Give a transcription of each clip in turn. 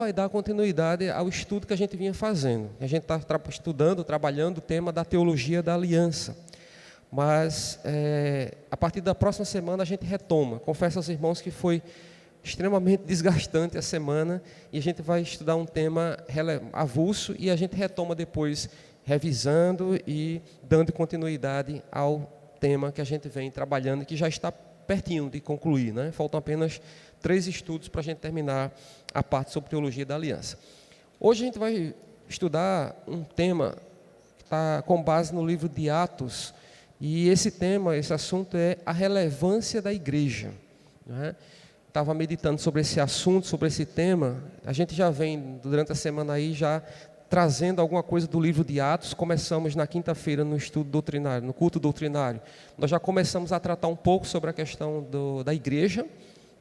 vai dar continuidade ao estudo que a gente vinha fazendo. A gente está estudando, trabalhando o tema da teologia da aliança. Mas, a partir da próxima semana, a gente retoma. Confesso aos irmãos que foi extremamente desgastante a semana, e a gente vai estudar um tema avulso, e a gente retoma depois, revisando e dando continuidade ao tema que a gente vem trabalhando, que já está pertinho de concluir, né? Faltam apenas 3 estudos para a gente terminar a parte sobre teologia da aliança. Hoje a gente vai estudar um tema que está com base no livro de Atos, e esse assunto é a relevância da igreja, né? Estava meditando sobre esse assunto, sobre esse tema. A gente já vem, durante a semana aí, já trazendo alguma coisa do livro de Atos. Começamos na quinta-feira no estudo doutrinário, no culto doutrinário. Nós já começamos a tratar um pouco sobre a questão da igreja,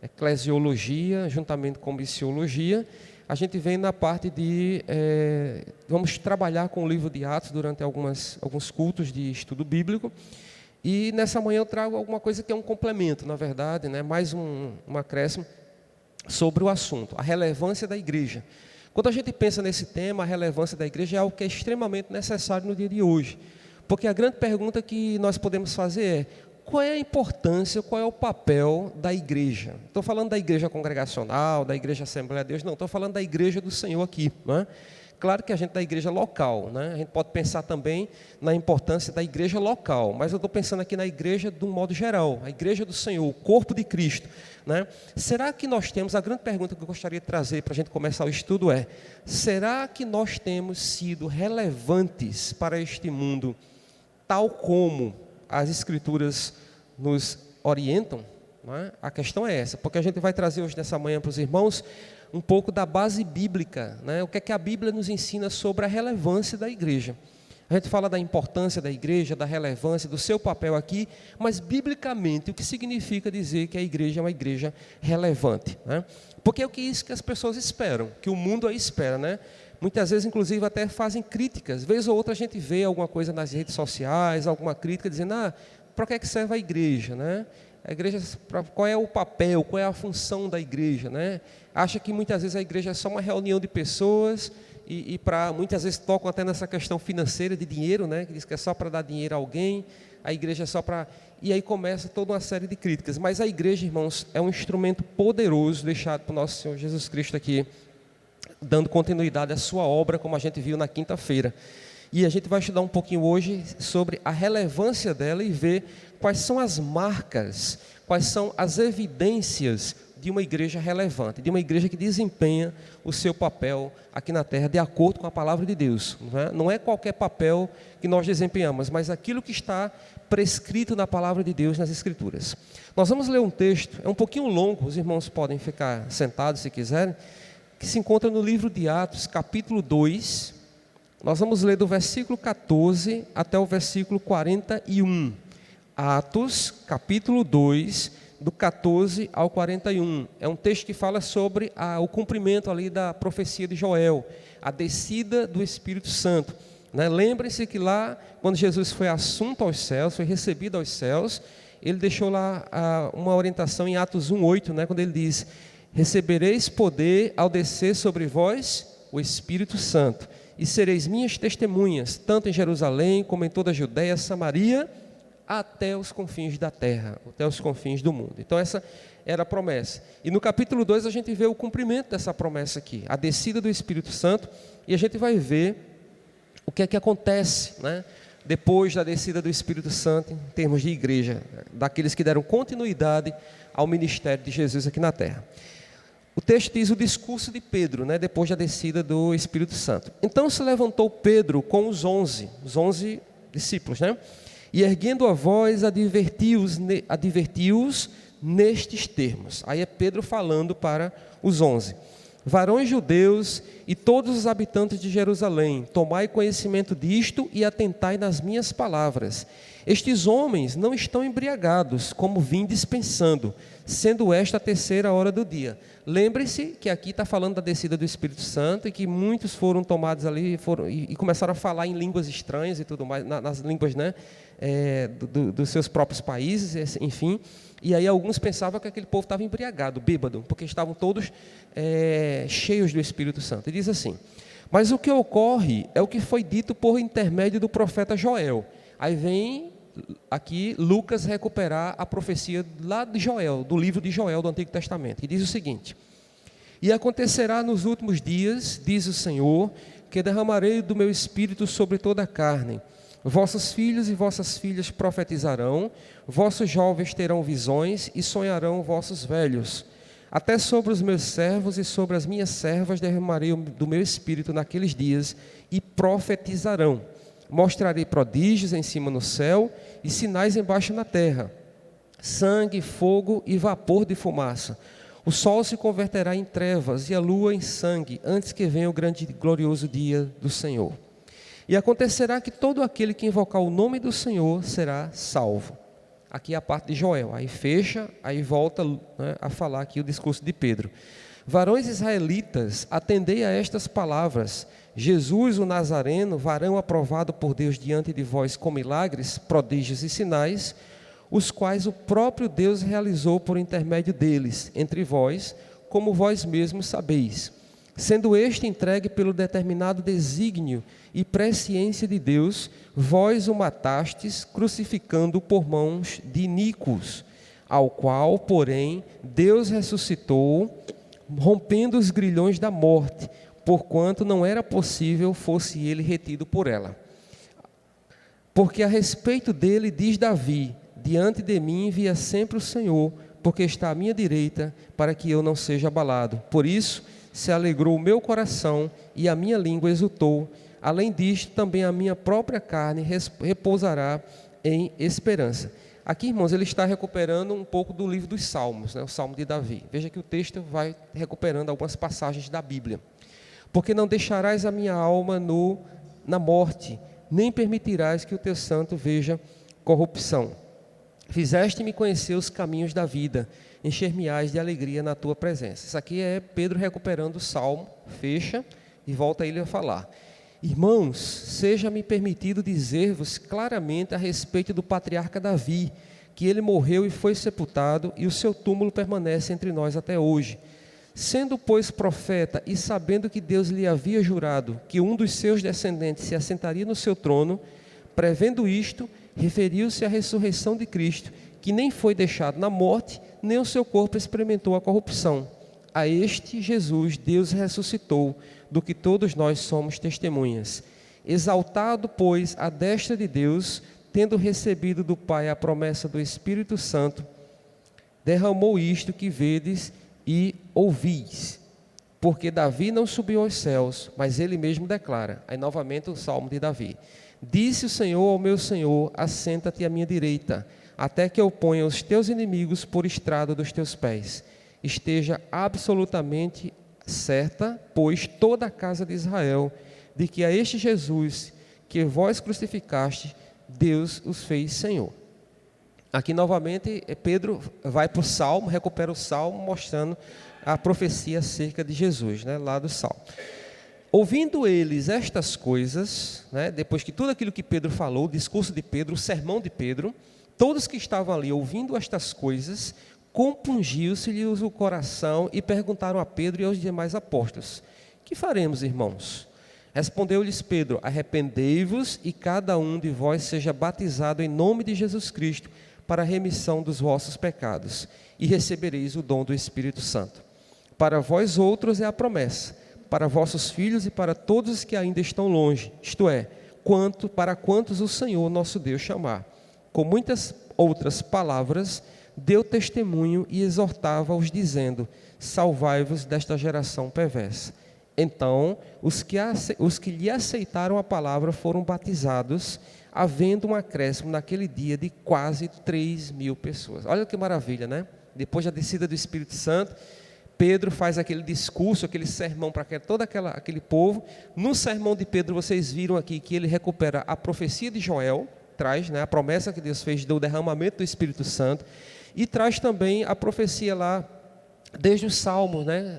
eclesiologia, juntamente com missiologia. A gente vem na parte de... vamos trabalhar com o livro de Atos durante alguns cultos de estudo bíblico. E nessa manhã eu trago alguma coisa que é um complemento, na verdade, né? Mais um acréscimo sobre o assunto, a relevância da igreja. Quando a gente pensa nesse tema, a relevância da igreja é algo que é extremamente necessário no dia de hoje. Porque a grande pergunta que nós podemos fazer é: qual é a importância, qual é o papel da igreja? Estou falando da igreja congregacional, da igreja Assembleia de Deus, não, estou falando da igreja do Senhor aqui, não é? Claro que a gente da igreja local, né? A gente pode pensar também na importância da igreja local, mas eu estou pensando aqui na igreja de um modo geral, a igreja do Senhor, o corpo de Cristo, né? Será que nós temos, a grande pergunta que eu gostaria de trazer para a gente começar o estudo é: será que nós temos sido relevantes para este mundo, tal como as Escrituras nos orientam? Não é? A questão é essa, porque a gente vai trazer hoje nessa manhã para os irmãos um pouco da base bíblica, né? O que é que a Bíblia nos ensina sobre a relevância da igreja. A gente fala da importância da igreja, da relevância, do seu papel aqui, mas biblicamente o que significa dizer que a igreja é uma igreja relevante, né? Porque é isso que as pessoas esperam, que o mundo aí espera, né? Muitas vezes, inclusive, até fazem críticas. Vez ou outra a gente vê alguma coisa nas redes sociais, alguma crítica dizendo: para que serve a igreja, né? A igreja, qual é o papel, qual é a função da igreja, né? Acha que muitas vezes a igreja é só uma reunião de pessoas e muitas vezes tocam até nessa questão financeira de dinheiro, né? Que diz que é só para dar dinheiro a alguém, a igreja é só para... E aí começa toda uma série de críticas. Mas a igreja, irmãos, é um instrumento poderoso deixado por nosso Senhor Jesus Cristo aqui, dando continuidade à sua obra, como a gente viu na quinta-feira. E a gente vai estudar um pouquinho hoje sobre a relevância dela e ver quais são as marcas, quais são as evidências de uma igreja relevante, de uma igreja que desempenha o seu papel aqui na terra de acordo com a palavra de Deus. Não é qualquer papel que nós desempenhamos, mas aquilo que está prescrito na palavra de Deus nas Escrituras. Nós vamos ler um texto, é um pouquinho longo, os irmãos podem ficar sentados se quiserem, que se encontra no livro de Atos, capítulo 2, nós vamos ler do versículo 14 até o versículo 41. Atos, capítulo 2, do 14 ao 41. É um texto que fala sobre o cumprimento ali da profecia de Joel, a descida do Espírito Santo, né? Lembrem-se que lá, quando Jesus foi assunto aos céus, foi recebido aos céus, ele deixou lá uma orientação em Atos 1:8, né? Quando ele diz: recebereis poder ao descer sobre vós o Espírito Santo, e sereis minhas testemunhas, tanto em Jerusalém, como em toda a Judeia, Samaria, até os confins da terra, até os confins do mundo. Então essa era a promessa. E no capítulo 2 a gente vê o cumprimento dessa promessa aqui, a descida do Espírito Santo, e a gente vai ver o que é que acontece, né, depois da descida do Espírito Santo, em termos de igreja, daqueles que deram continuidade ao ministério de Jesus aqui na terra. O texto diz o discurso de Pedro, né, depois da descida do Espírito Santo. Então se levantou Pedro com os 11 discípulos, né? E erguendo a voz, advertiu-os nestes termos. Aí é Pedro falando para os 11. Varões judeus e todos os habitantes de Jerusalém, tomai conhecimento disto e atentai nas minhas palavras. Estes homens não estão embriagados, como vindes pensando, sendo esta a terceira hora do dia. Lembre-se que aqui está falando da descida do Espírito Santo e que muitos foram tomados ali e começaram a falar em línguas estranhas e tudo mais, nas línguas, né, dos seus próprios países, enfim. E aí alguns pensavam que aquele povo estava embriagado, bêbado, porque estavam todos cheios do Espírito Santo. E diz assim: mas o que ocorre é o que foi dito por intermédio do profeta Joel. Aí vem aqui Lucas recuperar a profecia lá de Joel, do livro de Joel do Antigo Testamento, e diz o seguinte: e acontecerá nos últimos dias, diz o Senhor, que derramarei do meu espírito sobre toda a carne. Vossos filhos e vossas filhas profetizarão, vossos jovens terão visões e sonharão vossos velhos. Até sobre os meus servos e sobre as minhas servas derramarei do meu espírito naqueles dias e profetizarão. Mostrarei prodígios em cima no céu e sinais embaixo na terra, sangue, fogo e vapor de fumaça. O sol se converterá em trevas e a lua em sangue, antes que venha o grande e glorioso dia do Senhor. E acontecerá que todo aquele que invocar o nome do Senhor será salvo. Aqui é a parte de Joel, aí fecha, aí volta, né, a falar aqui o discurso de Pedro. Varões israelitas, atendei a estas palavras. Jesus, o Nazareno, varão aprovado por Deus diante de vós com milagres, prodígios e sinais, os quais o próprio Deus realizou por intermédio deles, entre vós, como vós mesmos sabeis. Sendo este entregue pelo determinado desígnio e presciência de Deus, vós o matastes, crucificando-o por mãos de iníquos, ao qual, porém, Deus ressuscitou, rompendo os grilhões da morte, porquanto não era possível fosse ele retido por ela. Porque a respeito dele diz Davi: diante de mim via sempre o Senhor, porque está à minha direita, para que eu não seja abalado. Por isso se alegrou o meu coração e a minha língua exultou. Além disto, também a minha própria carne repousará em esperança. Aqui, irmãos, ele está recuperando um pouco do livro dos Salmos, né, o Salmo de Davi. Veja que o texto vai recuperando algumas passagens da Bíblia. Porque não deixarás a minha alma na morte, nem permitirás que o teu santo veja corrupção. Fizeste-me conhecer os caminhos da vida, encher-me-ás de alegria na tua presença. Isso aqui é Pedro recuperando o Salmo, fecha e volta ele a falar. Irmãos, seja-me permitido dizer-vos claramente a respeito do patriarca Davi, que ele morreu e foi sepultado, e o seu túmulo permanece entre nós até hoje. Sendo, pois, profeta e sabendo que Deus lhe havia jurado que um dos seus descendentes se assentaria no seu trono, prevendo isto, referiu-se à ressurreição de Cristo, que nem foi deixado na morte, nem o seu corpo experimentou a corrupção. A este Jesus Deus ressuscitou, do que todos nós somos testemunhas. Exaltado, pois, à destra de Deus, tendo recebido do Pai a promessa do Espírito Santo, derramou isto que vedes e ouvis. Porque Davi não subiu aos céus, mas ele mesmo declara. Aí novamente o Salmo de Davi. Disse o Senhor ao meu Senhor: assenta-te à minha direita, até que eu ponha os teus inimigos por estrado dos teus pés. Esteja absolutamente certa, pois, toda a casa de Israel, de que a este Jesus, que vós crucificaste, Deus os fez Senhor. Aqui novamente Pedro vai para o Salmo, recupera o Salmo, mostrando a profecia acerca de Jesus, né, lá do Salmo. Ouvindo eles estas coisas, né, depois que tudo aquilo que Pedro falou, o discurso de Pedro, o sermão de Pedro, todos que estavam ali ouvindo estas coisas, compungiu-se-lhes o coração e perguntaram a Pedro e aos demais apóstolos: que faremos, irmãos? Respondeu-lhes Pedro: arrependei-vos e cada um de vós seja batizado em nome de Jesus Cristo para a remissão dos vossos pecados, e recebereis o dom do Espírito Santo. Para vós outros é a promessa, para vossos filhos e para todos os que ainda estão longe, isto é, para quantos o Senhor nosso Deus chamar. Com muitas outras palavras, deu testemunho e exortava-os, dizendo: salvai-vos desta geração perversa. Então, os que lhe aceitaram a palavra foram batizados, havendo um acréscimo naquele dia de quase 3.000 pessoas. Olha que maravilha, né? Depois da descida do Espírito Santo, Pedro faz aquele discurso, aquele sermão para todo aquele povo. No sermão de Pedro, vocês viram aqui que ele recupera a profecia de Joel, traz, né, a promessa que Deus fez do derramamento do Espírito Santo, e traz também a profecia lá, desde os Salmos, né,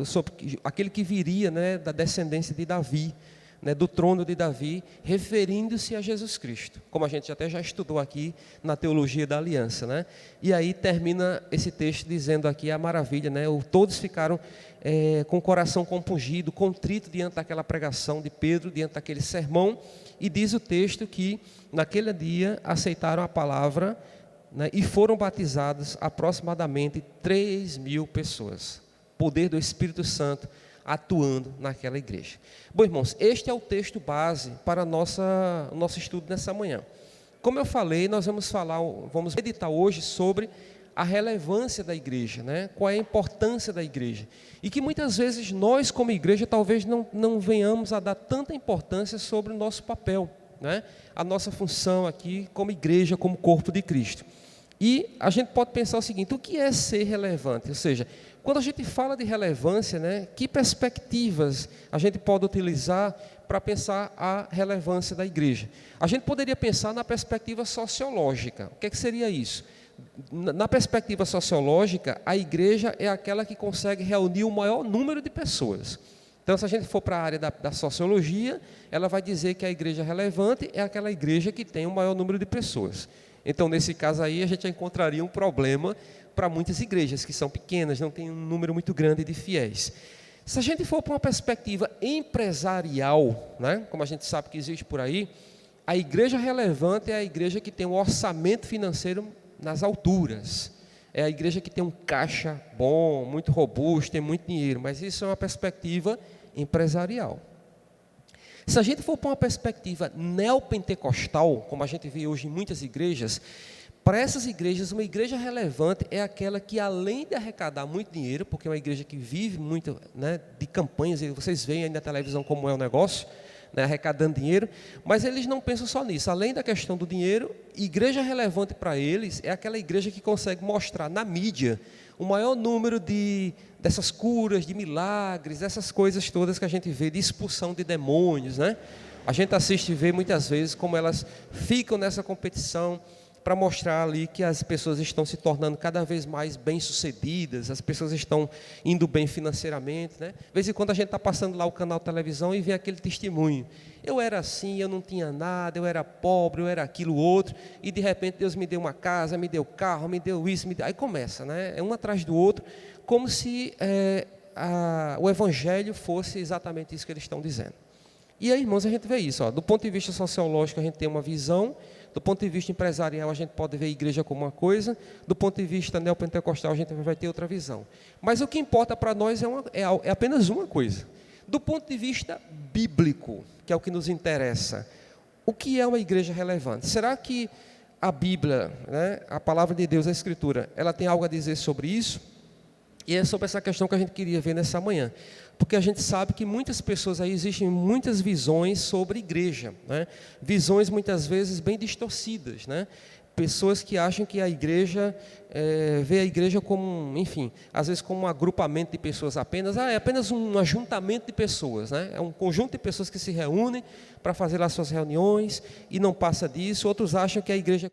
sobre aquele que viria, né, da descendência de Davi, né, do trono de Davi, referindo-se a Jesus Cristo, como a gente até já estudou aqui na teologia da aliança, né? E aí termina esse texto dizendo aqui a maravilha, né? Todos ficaram com o coração compungido, contrito diante daquela pregação de Pedro, diante daquele sermão, e diz o texto que naquele dia aceitaram a palavra, né, e foram batizados aproximadamente 3.000 pessoas. Poder do Espírito Santo atuando naquela igreja. Bom, irmãos, este é o texto base para o nosso estudo nessa manhã. Como eu falei, nós vamos meditar hoje sobre a relevância da igreja, né? Qual é a importância da igreja. E que muitas vezes nós, como igreja, talvez não venhamos a dar tanta importância sobre o nosso papel, né? A nossa função aqui como igreja, como corpo de Cristo. E a gente pode pensar o seguinte: o que é ser relevante? Ou seja, quando a gente fala de relevância, né, que perspectivas a gente pode utilizar para pensar a relevância da igreja? A gente poderia pensar na perspectiva sociológica. O que seria isso? Na perspectiva sociológica, a igreja é aquela que consegue reunir o maior número de pessoas. Então, se a gente for para a área da sociologia, ela vai dizer que a igreja relevante é aquela igreja que tem o maior número de pessoas. Então, nesse caso aí, a gente encontraria um problema para muitas igrejas que são pequenas, não tem um número muito grande de fiéis. Se a gente for para uma perspectiva empresarial, né, como a gente sabe que existe por aí, a igreja relevante é a igreja que tem um orçamento financeiro nas alturas. É a igreja que tem um caixa bom, muito robusto, tem muito dinheiro, mas isso é uma perspectiva empresarial. Se a gente for para uma perspectiva neopentecostal, como a gente vê hoje em muitas igrejas, para essas igrejas, uma igreja relevante é aquela que, além de arrecadar muito dinheiro, porque é uma igreja que vive muito, né, de campanhas, e vocês veem aí na televisão como é o negócio, né, arrecadando dinheiro, mas eles não pensam só nisso. Além da questão do dinheiro, igreja relevante para eles é aquela igreja que consegue mostrar na mídia o maior número dessas curas, de milagres, essas coisas todas que a gente vê, de expulsão de demônios, né? A gente assiste e vê muitas vezes como elas ficam nessa competição para mostrar ali que as pessoas estão se tornando cada vez mais bem-sucedidas, as pessoas estão indo bem financeiramente, né? De vez em quando a gente está passando lá o canal de televisão e vê aquele testemunho. Eu era assim, eu não tinha nada, eu era pobre, eu era aquilo, outro, e de repente Deus me deu uma casa, me deu carro, me deu isso, aí começa, né? É um atrás do outro, como se o evangelho fosse exatamente isso que eles estão dizendo. E aí, irmãos, a gente vê isso, ó, do ponto de vista sociológico a gente tem uma visão, do ponto de vista empresarial a gente pode ver a igreja como uma coisa, do ponto de vista neopentecostal a gente vai ter outra visão. Mas o que importa para nós é apenas uma coisa. Do ponto de vista bíblico, que é o que nos interessa, o que é uma igreja relevante? Será que a Bíblia, né, a palavra de Deus, a Escritura, ela tem algo a dizer sobre isso? E é sobre essa questão que a gente queria ver nessa manhã. Porque a gente sabe que muitas pessoas aí, existem muitas visões sobre igreja, né? Visões muitas vezes bem distorcidas, né? Pessoas que acham que a igreja, vê a igreja como, enfim, às vezes como um agrupamento de pessoas apenas, é apenas um ajuntamento de pessoas, né? É um conjunto de pessoas que se reúnem para fazer as suas reuniões e não passa disso. Outros acham que a igreja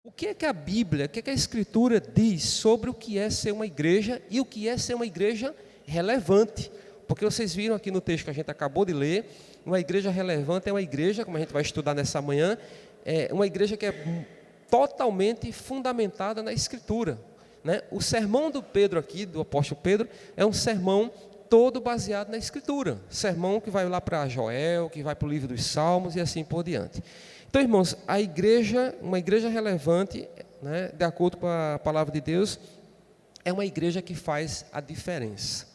O que é que a Bíblia, o que é que a Escritura diz sobre o que é ser uma igreja e o que é ser uma igreja relevante? Porque vocês viram aqui no texto que a gente acabou de ler, uma igreja relevante é uma igreja, como a gente vai estudar nessa manhã, é uma igreja que é totalmente fundamentada na Escritura, né? O sermão do Pedro aqui, do apóstolo Pedro, é um sermão todo baseado na Escritura. Sermão que vai lá para Joel, que vai para o livro dos Salmos e assim por diante. Então, irmãos, uma igreja relevante, né, de acordo com a palavra de Deus, é uma igreja que faz a diferença.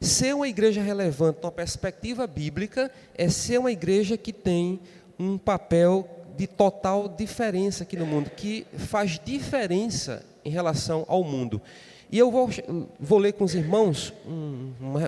Ser uma igreja relevante, numa perspectiva bíblica, é ser uma igreja que tem um papel de total diferença aqui no mundo, que faz diferença em relação ao mundo. E eu vou ler com os irmãos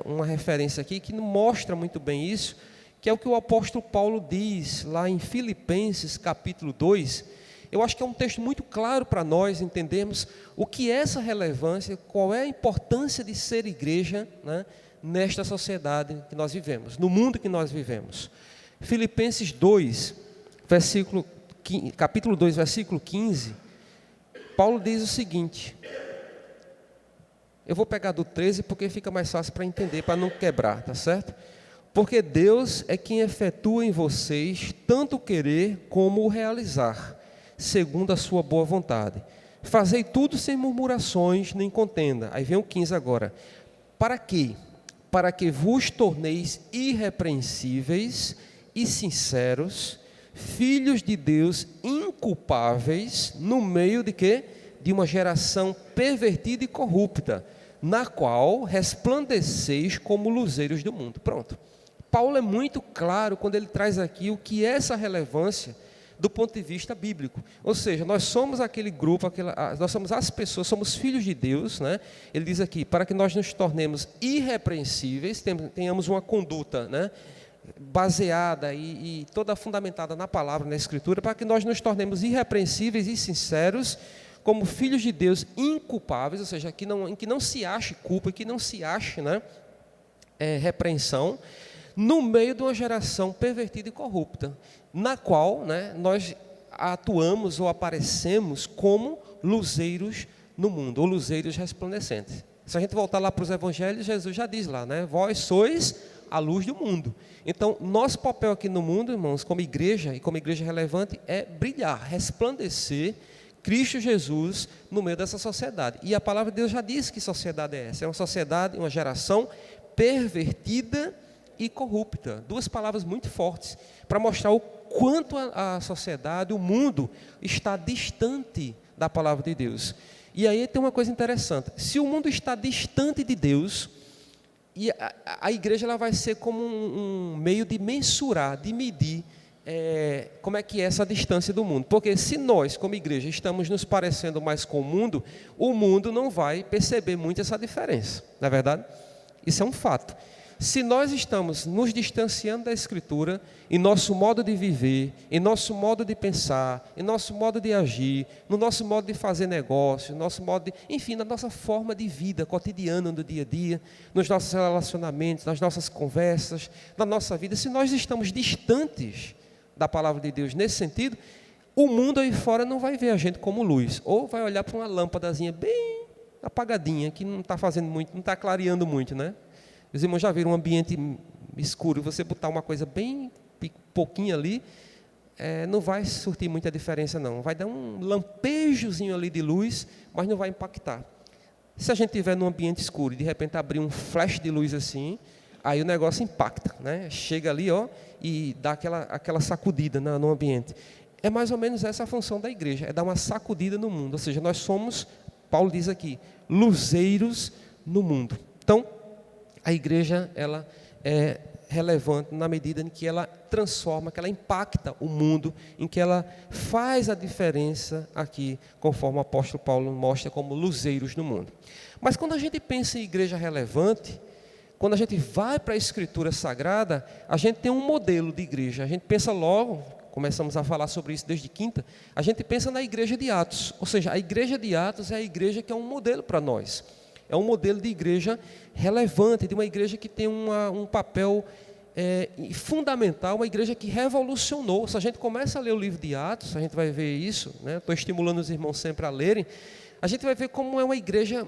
uma referência aqui que mostra muito bem isso, que é o que o apóstolo Paulo diz lá em Filipenses capítulo 2. Eu acho que é um texto muito claro para nós entendermos o que é essa relevância, qual é a importância de ser igreja, né, nesta sociedade que nós vivemos, no mundo que nós vivemos. Filipenses 2, capítulo 2, versículo 15, Paulo diz o seguinte. Eu vou pegar do 13 porque fica mais fácil para entender, para não quebrar, tá certo? Porque Deus é quem efetua em vocês tanto o querer como o realizar, segundo a sua boa vontade. Fazei tudo sem murmurações nem contenda. Aí vem o 15 agora. Para quê? Para que vos torneis irrepreensíveis e sinceros, filhos de Deus inculpáveis, no meio de quê? De uma geração pervertida e corrupta, na qual resplandeceis como luzeiros do mundo. Pronto. Paulo é muito claro quando ele traz aqui o que é essa relevância do ponto de vista bíblico. Ou seja, nós somos aquele grupo, nós somos as pessoas, somos filhos de Deus, né? Ele diz aqui, para que nós nos tornemos irrepreensíveis, tenhamos uma conduta, né, baseada e toda fundamentada na palavra, na Escritura, para que nós nos tornemos irrepreensíveis e sinceros, como filhos de Deus inculpáveis, ou seja, em que não se ache culpa, que não se ache, né, repreensão, no meio de uma geração pervertida e corrupta, na qual, né, nós atuamos ou aparecemos como luzeiros no mundo, ou luzeiros resplandecentes. Se a gente voltar lá para os evangelhos, Jesus já diz lá, né, vós sois a luz do mundo. Então, nosso papel aqui no mundo, irmãos, como igreja e como igreja relevante, é brilhar, resplandecer Cristo Jesus no meio dessa sociedade. E a palavra de Deus já diz que sociedade é essa. É uma sociedade, uma geração pervertida e corrupta. Duas palavras muito fortes para mostrar o quanto a sociedade, o mundo, está distante da palavra de Deus. E aí tem uma coisa interessante. Se o mundo está distante de Deus, e a igreja ela vai ser como um meio de mensurar, de medir como é que é essa distância do mundo. Porque se nós, como igreja, estamos nos parecendo mais com o mundo não vai perceber muito essa diferença. Não é verdade? Isso é um fato. Se nós estamos nos distanciando da Escritura, em nosso modo de viver, em nosso modo de pensar, em nosso modo de agir, no nosso modo de fazer negócio, enfim, na nossa forma de vida cotidiana, no dia a dia, nos nossos relacionamentos, nas nossas conversas, na nossa vida, se nós estamos distantes da palavra de Deus nesse sentido, o mundo aí fora não vai ver a gente como luz, ou vai olhar para uma lâmpadazinha bem apagadinha, que não está fazendo muito, não está clareando muito, né? Os irmãos já viram um ambiente escuro, você botar uma coisa bem pouquinho ali, não vai surtir muita diferença não, vai dar um lampejozinho ali de luz, mas não vai impactar. Se a gente estiver num ambiente escuro e de repente abrir um flash de luz assim, aí o negócio impacta, né? Chega ali, ó, e dá aquela sacudida no ambiente. É mais ou menos essa a função da igreja, é dar uma sacudida no mundo, ou seja, nós somos, Paulo diz aqui, luzeiros no mundo. Então, a igreja, ela é relevante na medida em que ela transforma, que ela impacta o mundo, em que ela faz a diferença aqui, conforme o apóstolo Paulo mostra, como luzeiros no mundo. Mas quando a gente pensa em igreja relevante, quando a gente vai para a Escritura Sagrada, a gente tem um modelo de igreja. A gente pensa logo, começamos a falar sobre isso desde quinta, a gente pensa na igreja de Atos. Ou seja, a igreja de Atos é a igreja que é um modelo para nós. É um modelo de igreja relevante, de uma igreja que tem um papel fundamental, uma igreja que revolucionou. Se a gente começa a ler o livro de Atos, a gente vai ver isso, né? Estou estimulando os irmãos sempre a lerem, a gente vai ver como é uma igreja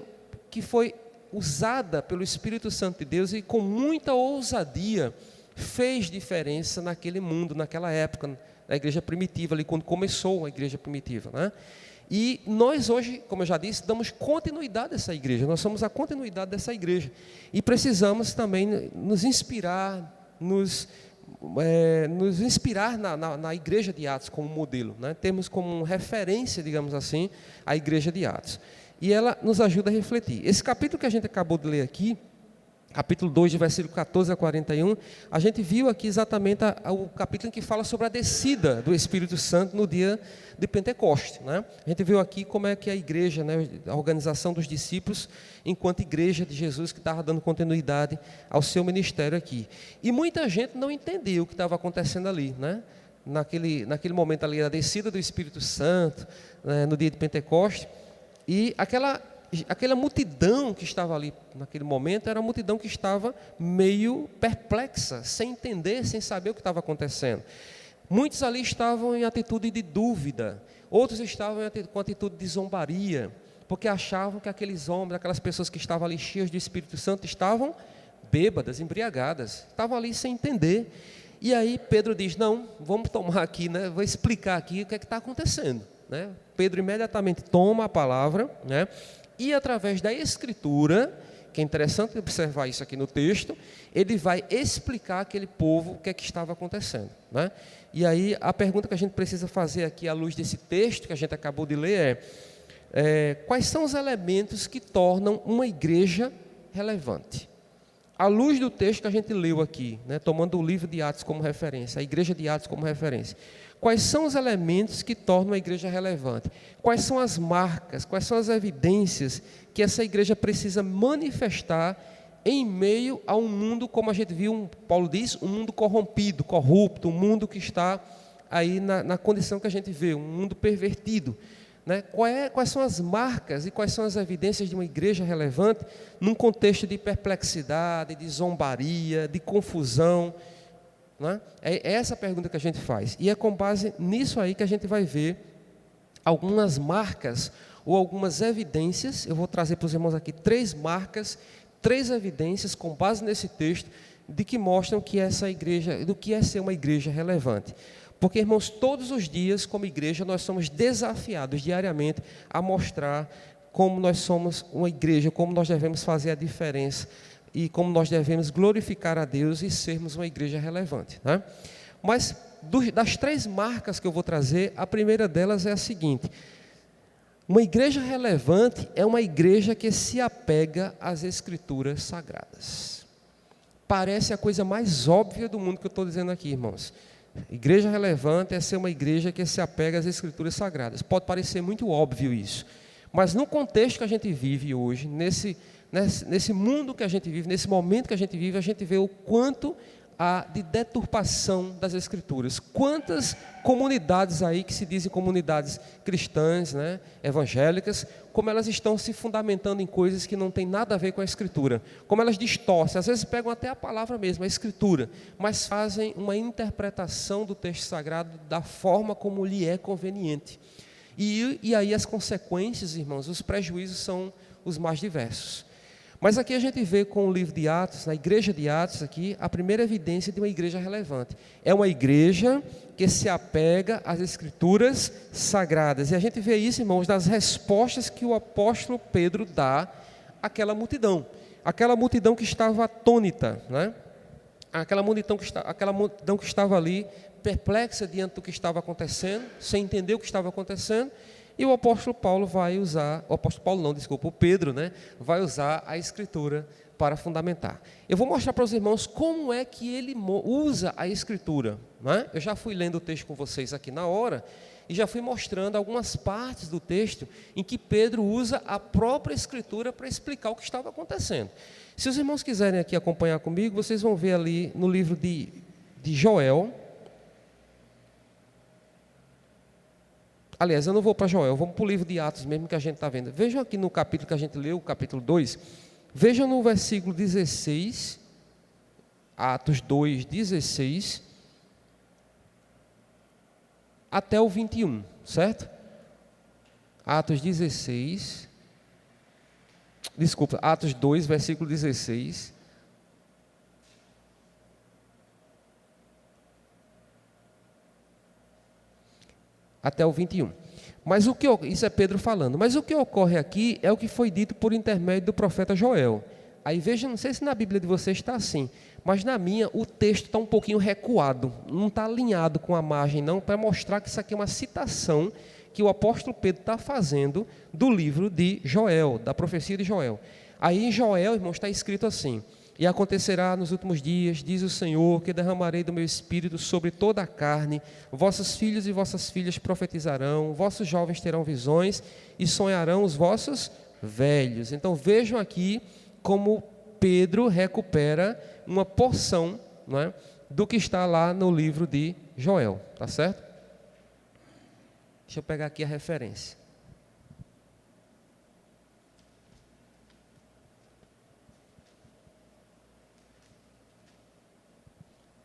que foi usada pelo Espírito Santo de Deus e com muita ousadia fez diferença naquele mundo, naquela época, na igreja primitiva, ali quando começou a igreja primitiva, né? E nós hoje, como eu já disse, damos continuidade a essa igreja, nós somos a continuidade dessa igreja. E precisamos também nos inspirar, nos inspirar na igreja de Atos como modelo, né? Temos como referência, digamos assim, a igreja de Atos. E ela nos ajuda a refletir. Esse capítulo que a gente acabou de ler aqui, capítulo 2, de versículo 14 a 41, a gente viu aqui exatamente o capítulo em que fala sobre a descida do Espírito Santo no dia de Pentecostes, né? A gente viu aqui como é que a igreja, né, a organização dos discípulos, enquanto igreja de Jesus, que estava dando continuidade ao seu ministério aqui. E muita gente não entendeu o que estava acontecendo ali, né? Naquele momento ali, a descida do Espírito Santo, né, no dia de Pentecostes, e aquela multidão que estava ali naquele momento era uma multidão que estava meio perplexa, sem entender, sem saber o que estava acontecendo. Muitos ali estavam em atitude de dúvida, outros estavam com atitude de zombaria, porque achavam que aqueles homens, aquelas pessoas que estavam ali cheias do Espírito Santo, estavam bêbadas, embriagadas, estavam ali sem entender. E aí Pedro diz, não, vamos tomar aqui, né, vou explicar aqui o que é que está acontecendo, né? Pedro imediatamente toma a palavra, né, e através da Escritura, que é interessante observar isso aqui no texto, ele vai explicar àquele povo o que é que estava acontecendo, né? E aí a pergunta que a gente precisa fazer aqui à luz desse texto que a gente acabou de ler quais são os elementos que tornam uma igreja relevante? À luz do texto que a gente leu aqui, né, tomando o livro de Atos como referência, a igreja de Atos como referência, quais são os elementos que tornam a igreja relevante? Quais são as marcas, quais são as evidências que essa igreja precisa manifestar em meio a um mundo, como a gente viu, Paulo diz, um mundo corrompido, corrupto, um mundo que está aí na condição que a gente vê, um mundo pervertido, né? Quais são as marcas e quais são as evidências de uma igreja relevante num contexto de perplexidade, de zombaria, de confusão, né? É essa a pergunta que a gente faz. E é com base nisso aí que a gente vai ver algumas marcas ou algumas evidências. Eu vou trazer para os irmãos aqui 3 marcas, 3 evidências com base nesse texto de que mostram que essa igreja, do que é ser uma igreja relevante. Porque, irmãos, todos os dias, como igreja, nós somos desafiados diariamente a mostrar como nós somos uma igreja, como nós devemos fazer a diferença e como nós devemos glorificar a Deus e sermos uma igreja relevante, né? Mas, das 3 marcas que eu vou trazer, a primeira delas é a seguinte: uma igreja relevante é uma igreja que se apega às Escrituras Sagradas. Parece a coisa mais óbvia do mundo que eu estou dizendo aqui, irmãos. Igreja relevante é ser uma igreja que se apega às Escrituras Sagradas. Pode parecer muito óbvio isso, mas no contexto que a gente vive hoje, nesse mundo que a gente vive, nesse momento que a gente vive, a gente vê o quanto há de deturpação das Escrituras. Quantas comunidades aí que se dizem comunidades cristãs, né, evangélicas, como elas estão se fundamentando em coisas que não tem nada a ver com a Escritura, como elas distorcem, às vezes pegam até a palavra mesmo, a Escritura, mas fazem uma interpretação do texto sagrado da forma como lhe é conveniente. E aí as consequências, irmãos, os prejuízos são os mais diversos. Mas aqui a gente vê com o livro de Atos, na igreja de Atos aqui, a primeira evidência de uma igreja relevante. É uma igreja que se apega às Escrituras Sagradas. E a gente vê isso, irmãos, das respostas que o apóstolo Pedro dá àquela multidão que estava atônita, né? Aquela multidão que estava ali perplexa diante do que estava acontecendo, sem entender o que estava acontecendo. E o apóstolo o Pedro, né, vai usar a Escritura para fundamentar. Eu vou mostrar para os irmãos como é que ele usa a Escritura, né? Eu já fui lendo o texto com vocês aqui na hora, e já fui mostrando algumas partes do texto em que Pedro usa a própria Escritura para explicar o que estava acontecendo. Se os irmãos quiserem aqui acompanhar comigo, vocês vão ver ali no livro de Joel. Aliás, eu não vou para Joel, vamos para o livro de Atos mesmo que a gente está vendo. Vejam aqui no capítulo que a gente leu, o capítulo 2. Vejam no versículo 16, Atos 2, 16, até o 21, certo? Atos 2, versículo 16. Até o 21. Mas isso é Pedro falando. Mas o que ocorre aqui é o que foi dito por intermédio do profeta Joel. Aí veja, não sei se na Bíblia de vocês está assim, mas na minha o texto está um pouquinho recuado, não está alinhado com a margem não, para mostrar que isso aqui é uma citação que o apóstolo Pedro está fazendo do livro de Joel, da profecia de Joel. Aí em Joel, irmão, está escrito assim: E acontecerá nos últimos dias, diz o Senhor, que derramarei do meu espírito sobre toda a carne, vossos filhos e vossas filhas profetizarão, vossos jovens terão visões e sonharão os vossos velhos. Então vejam aqui como Pedro recupera uma porção, não é, do que está lá no livro de Joel, tá certo? Deixa eu pegar aqui a referência.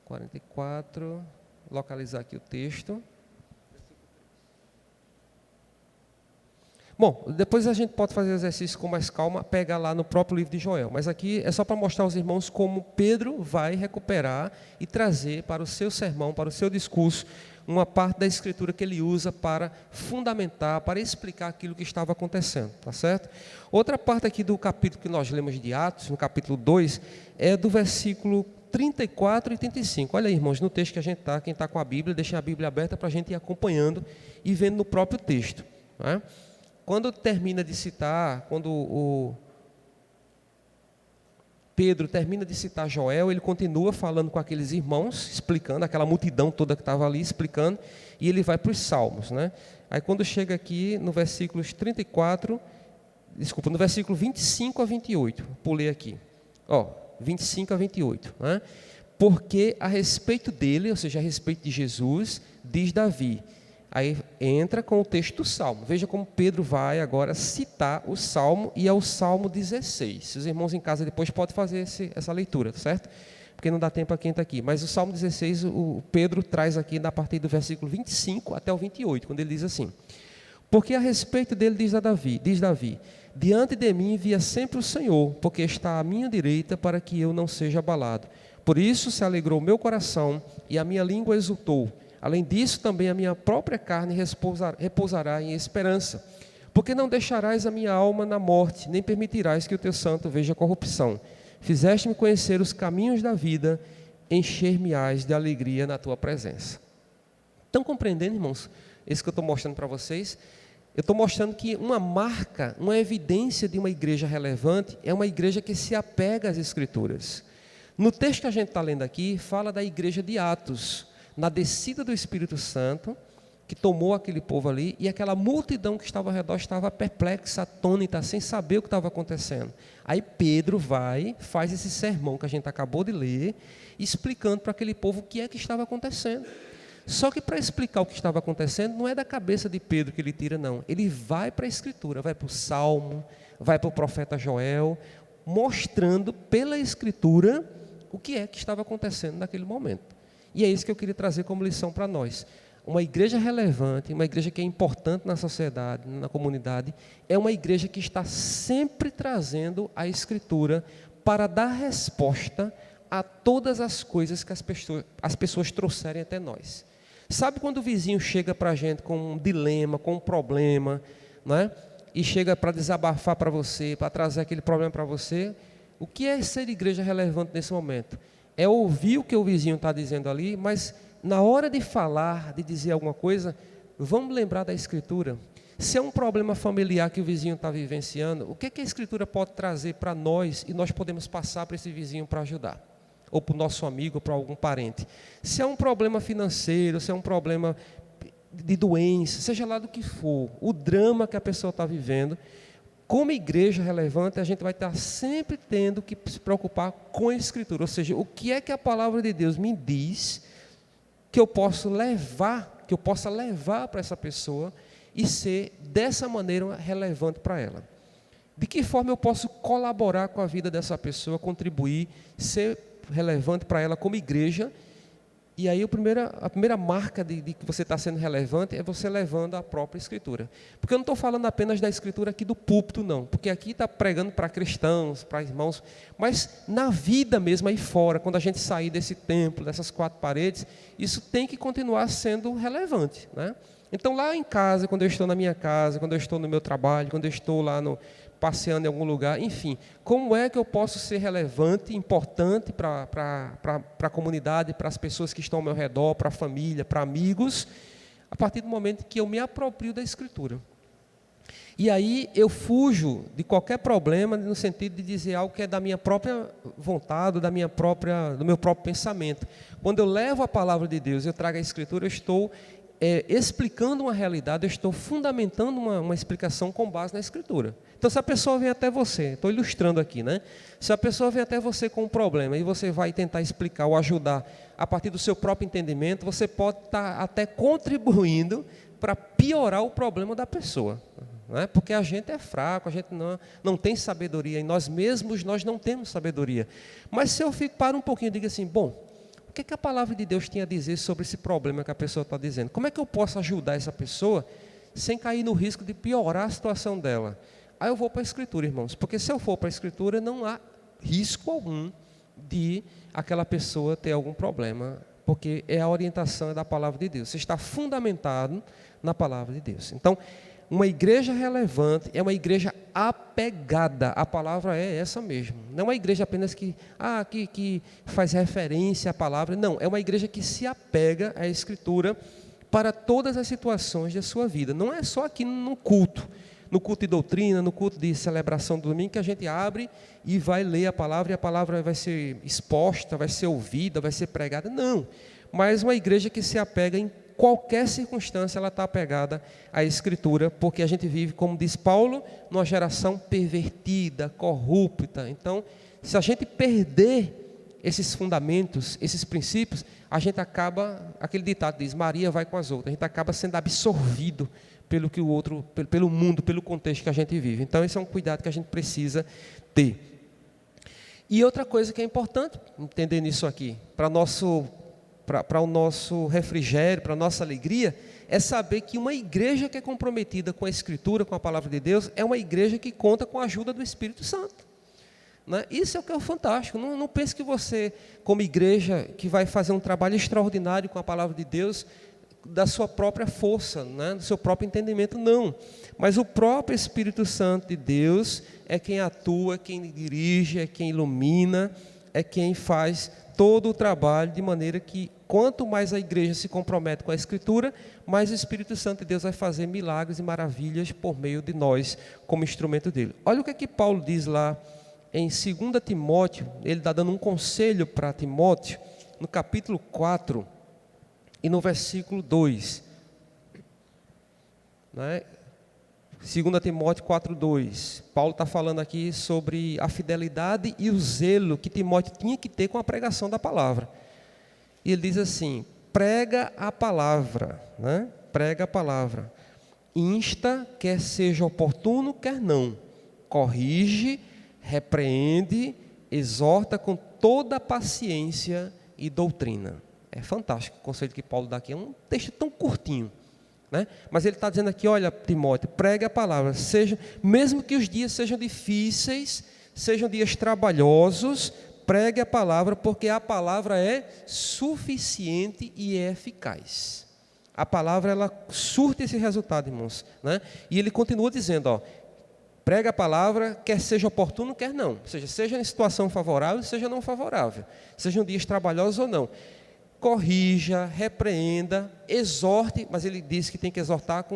(44), localizar aqui o texto. Bom, depois a gente pode fazer exercício com mais calma, pegar lá no próprio livro de Joel. Mas aqui é só para mostrar aos irmãos como Pedro vai recuperar e trazer para o seu sermão, para o seu discurso, uma parte da escritura que ele usa para fundamentar, para explicar aquilo que estava acontecendo, tá certo? Outra parte aqui do capítulo que nós lemos de Atos, no capítulo 2, é do versículo 34 e 35. Olha aí, irmãos, no texto que a gente está, quem está com a Bíblia, deixa a Bíblia aberta para a gente ir acompanhando e vendo no próprio texto, não é? Quando termina de citar, quando o Pedro termina de citar Joel, ele continua falando com aqueles irmãos, explicando, aquela multidão toda que estava ali, explicando, e ele vai para os Salmos, né? Aí quando chega aqui no versículos 34, desculpa, no versículo 25 a 28, pulei aqui, 25 a 28, né? Porque a respeito dele, ou seja, a respeito de Jesus, diz Davi. Aí entra com o texto do Salmo. Veja como Pedro vai agora citar o Salmo, e é o Salmo 16. Se os irmãos em casa depois podem fazer essa leitura, certo? Porque não dá tempo a quem está aqui. Mas o Salmo 16, o Pedro traz aqui a partir do versículo 25 até o 28, quando ele diz assim: porque a respeito dele diz Davi, diante de mim via sempre o Senhor, porque está à minha direita para que eu não seja abalado. Por isso se alegrou o meu coração e a minha língua exultou. Além disso, também a minha própria carne repousará em esperança, porque não deixarás a minha alma na morte, nem permitirás que o teu santo veja corrupção. Fizeste-me conhecer os caminhos da vida, encher-me-ás de alegria na tua presença. Estão compreendendo, irmãos, isso que eu estou mostrando para vocês? Eu estou mostrando que uma marca, uma evidência de uma igreja relevante é uma igreja que se apega às Escrituras. No texto que a gente está lendo aqui, fala da igreja de Atos, na descida do Espírito Santo, que tomou aquele povo ali, e aquela multidão que estava ao redor estava perplexa, atônita, sem saber o que estava acontecendo. Aí Pedro faz esse sermão que a gente acabou de ler, explicando para aquele povo o que é que estava acontecendo. Só que para explicar o que estava acontecendo, não é da cabeça de Pedro que ele tira, não. Ele vai para a Escritura, vai para o Salmo, vai para o profeta Joel, mostrando pela Escritura o que é que estava acontecendo naquele momento. E é isso que eu queria trazer como lição para nós. Uma igreja relevante, uma igreja que é importante na sociedade, na comunidade, é uma igreja que está sempre trazendo a Escritura para dar resposta a todas as coisas que as pessoas trouxerem até nós. Sabe quando o vizinho chega para a gente com um dilema, com um problema, né? E chega para desabafar para você, para trazer aquele problema para você? O que é ser igreja relevante nesse momento? É ouvir o que o vizinho está dizendo ali, mas na hora de falar, de dizer alguma coisa, vamos lembrar da Escritura. Se é um problema familiar que o vizinho está vivenciando, o que a Escritura pode trazer para nós e nós podemos passar para esse vizinho para ajudar? Ou para o nosso amigo, ou para algum parente. Se é um problema financeiro, se é um problema de doença, seja lá do que for, o drama que a pessoa está vivendo, como igreja relevante, a gente vai estar sempre tendo que se preocupar com a Escritura. Ou seja, o que é que a palavra de Deus me diz que eu possa levar para essa pessoa e ser dessa maneira relevante para ela. De que forma eu posso colaborar com a vida dessa pessoa, contribuir, ser relevante para ela como igreja. E aí a primeira marca de que você está sendo relevante é você levando a própria Escritura. Porque eu não estou falando apenas da Escritura aqui do púlpito, não. Porque aqui está pregando para cristãos, para irmãos. Mas na vida mesmo, aí fora, quando a gente sair desse templo, dessas quatro paredes, isso tem que continuar sendo relevante, né? Então lá em casa, quando eu estou na minha casa, quando eu estou no meu trabalho, quando eu estou lá passeando em algum lugar, enfim, como é que eu posso ser relevante, importante para a comunidade, para as pessoas que estão ao meu redor, para a família, para amigos, a partir do momento que eu me aproprio da Escritura. E aí eu fujo de qualquer problema no sentido de dizer algo que é da minha própria vontade, do meu próprio pensamento. Quando eu levo a palavra de Deus, eu trago a Escritura, eu estou explicando uma realidade, eu estou fundamentando uma explicação com base na Escritura. Então, se a pessoa vem até você, estou ilustrando aqui, né? Se a pessoa vem até você com um problema e você vai tentar explicar ou ajudar a partir do seu próprio entendimento, você pode estar até contribuindo para piorar o problema da pessoa. Né? Porque a gente é fraco, a gente não tem sabedoria, e nós mesmos nós não temos sabedoria. Mas se eu paro um pouquinho e digo assim, bom, o que a palavra de Deus tem a dizer sobre esse problema que a pessoa está dizendo? Como é que eu posso ajudar essa pessoa sem cair no risco de piorar a situação dela? Aí eu vou para a Escritura, irmãos, porque se eu for para a Escritura, não há risco algum de aquela pessoa ter algum problema, porque a orientação é da palavra de Deus, você está fundamentado na palavra de Deus. Então, uma igreja relevante é uma igreja apegada, a palavra é essa mesmo, não é uma igreja apenas que faz referência à palavra, não, é uma igreja que se apega à Escritura para todas as situações da sua vida, não é só aqui no culto de doutrina, no culto de celebração do domingo, que a gente abre e vai ler a palavra, e a palavra vai ser exposta, vai ser ouvida, vai ser pregada, não, mas uma igreja que se apega em qualquer circunstância, ela está apegada à Escritura, porque a gente vive, como diz Paulo, numa geração pervertida, corrupta. Então, se a gente perder esses fundamentos, esses princípios, a gente acaba, aquele ditado diz, Maria vai com as outras, a gente acaba sendo absorvido pelo mundo, pelo contexto que a gente vive. Então, esse é um cuidado que a gente precisa ter. E outra coisa que é importante entender nisso aqui, para o nosso refrigério, para a nossa alegria, é saber que uma igreja que é comprometida com a Escritura, com a palavra de Deus, é uma igreja que conta com a ajuda do Espírito Santo. Né? Isso é o que é o fantástico. Não pense que você, como igreja, que vai fazer um trabalho extraordinário com a palavra de Deus, da sua própria força, né? Do seu próprio entendimento, não. Mas o próprio Espírito Santo de Deus é quem atua, quem dirige, é quem ilumina, é quem faz todo o trabalho, de maneira que quanto mais a igreja se compromete com a Escritura, mais o Espírito Santo de Deus vai fazer milagres e maravilhas por meio de nós, como instrumento dele. Olha o que é que Paulo diz lá em 2 Timóteo, ele está dando um conselho para Timóteo, no capítulo 4 e no versículo 2. Né? 2 Timóteo 4,2, Paulo está falando aqui sobre a fidelidade e o zelo que Timóteo tinha que ter com a pregação da palavra. E ele diz assim, prega a palavra, né? Prega a palavra, insta, quer seja oportuno, quer não, corrige, repreende, exorta com toda paciência e doutrina. É fantástico o conselho que Paulo dá aqui, é um texto tão curtinho. Né? Mas ele está dizendo aqui, olha Timóteo, pregue a palavra, mesmo que os dias sejam difíceis, sejam dias trabalhosos, pregue a palavra, porque a palavra é suficiente e é eficaz. A palavra, ela surte esse resultado, irmãos. Né? E ele continua dizendo, prega a palavra, quer seja oportuno, quer não. Ou seja em situação favorável, seja não favorável. Sejam dias trabalhosos ou não. Corrija, repreenda, exorte, mas ele diz que tem que exortar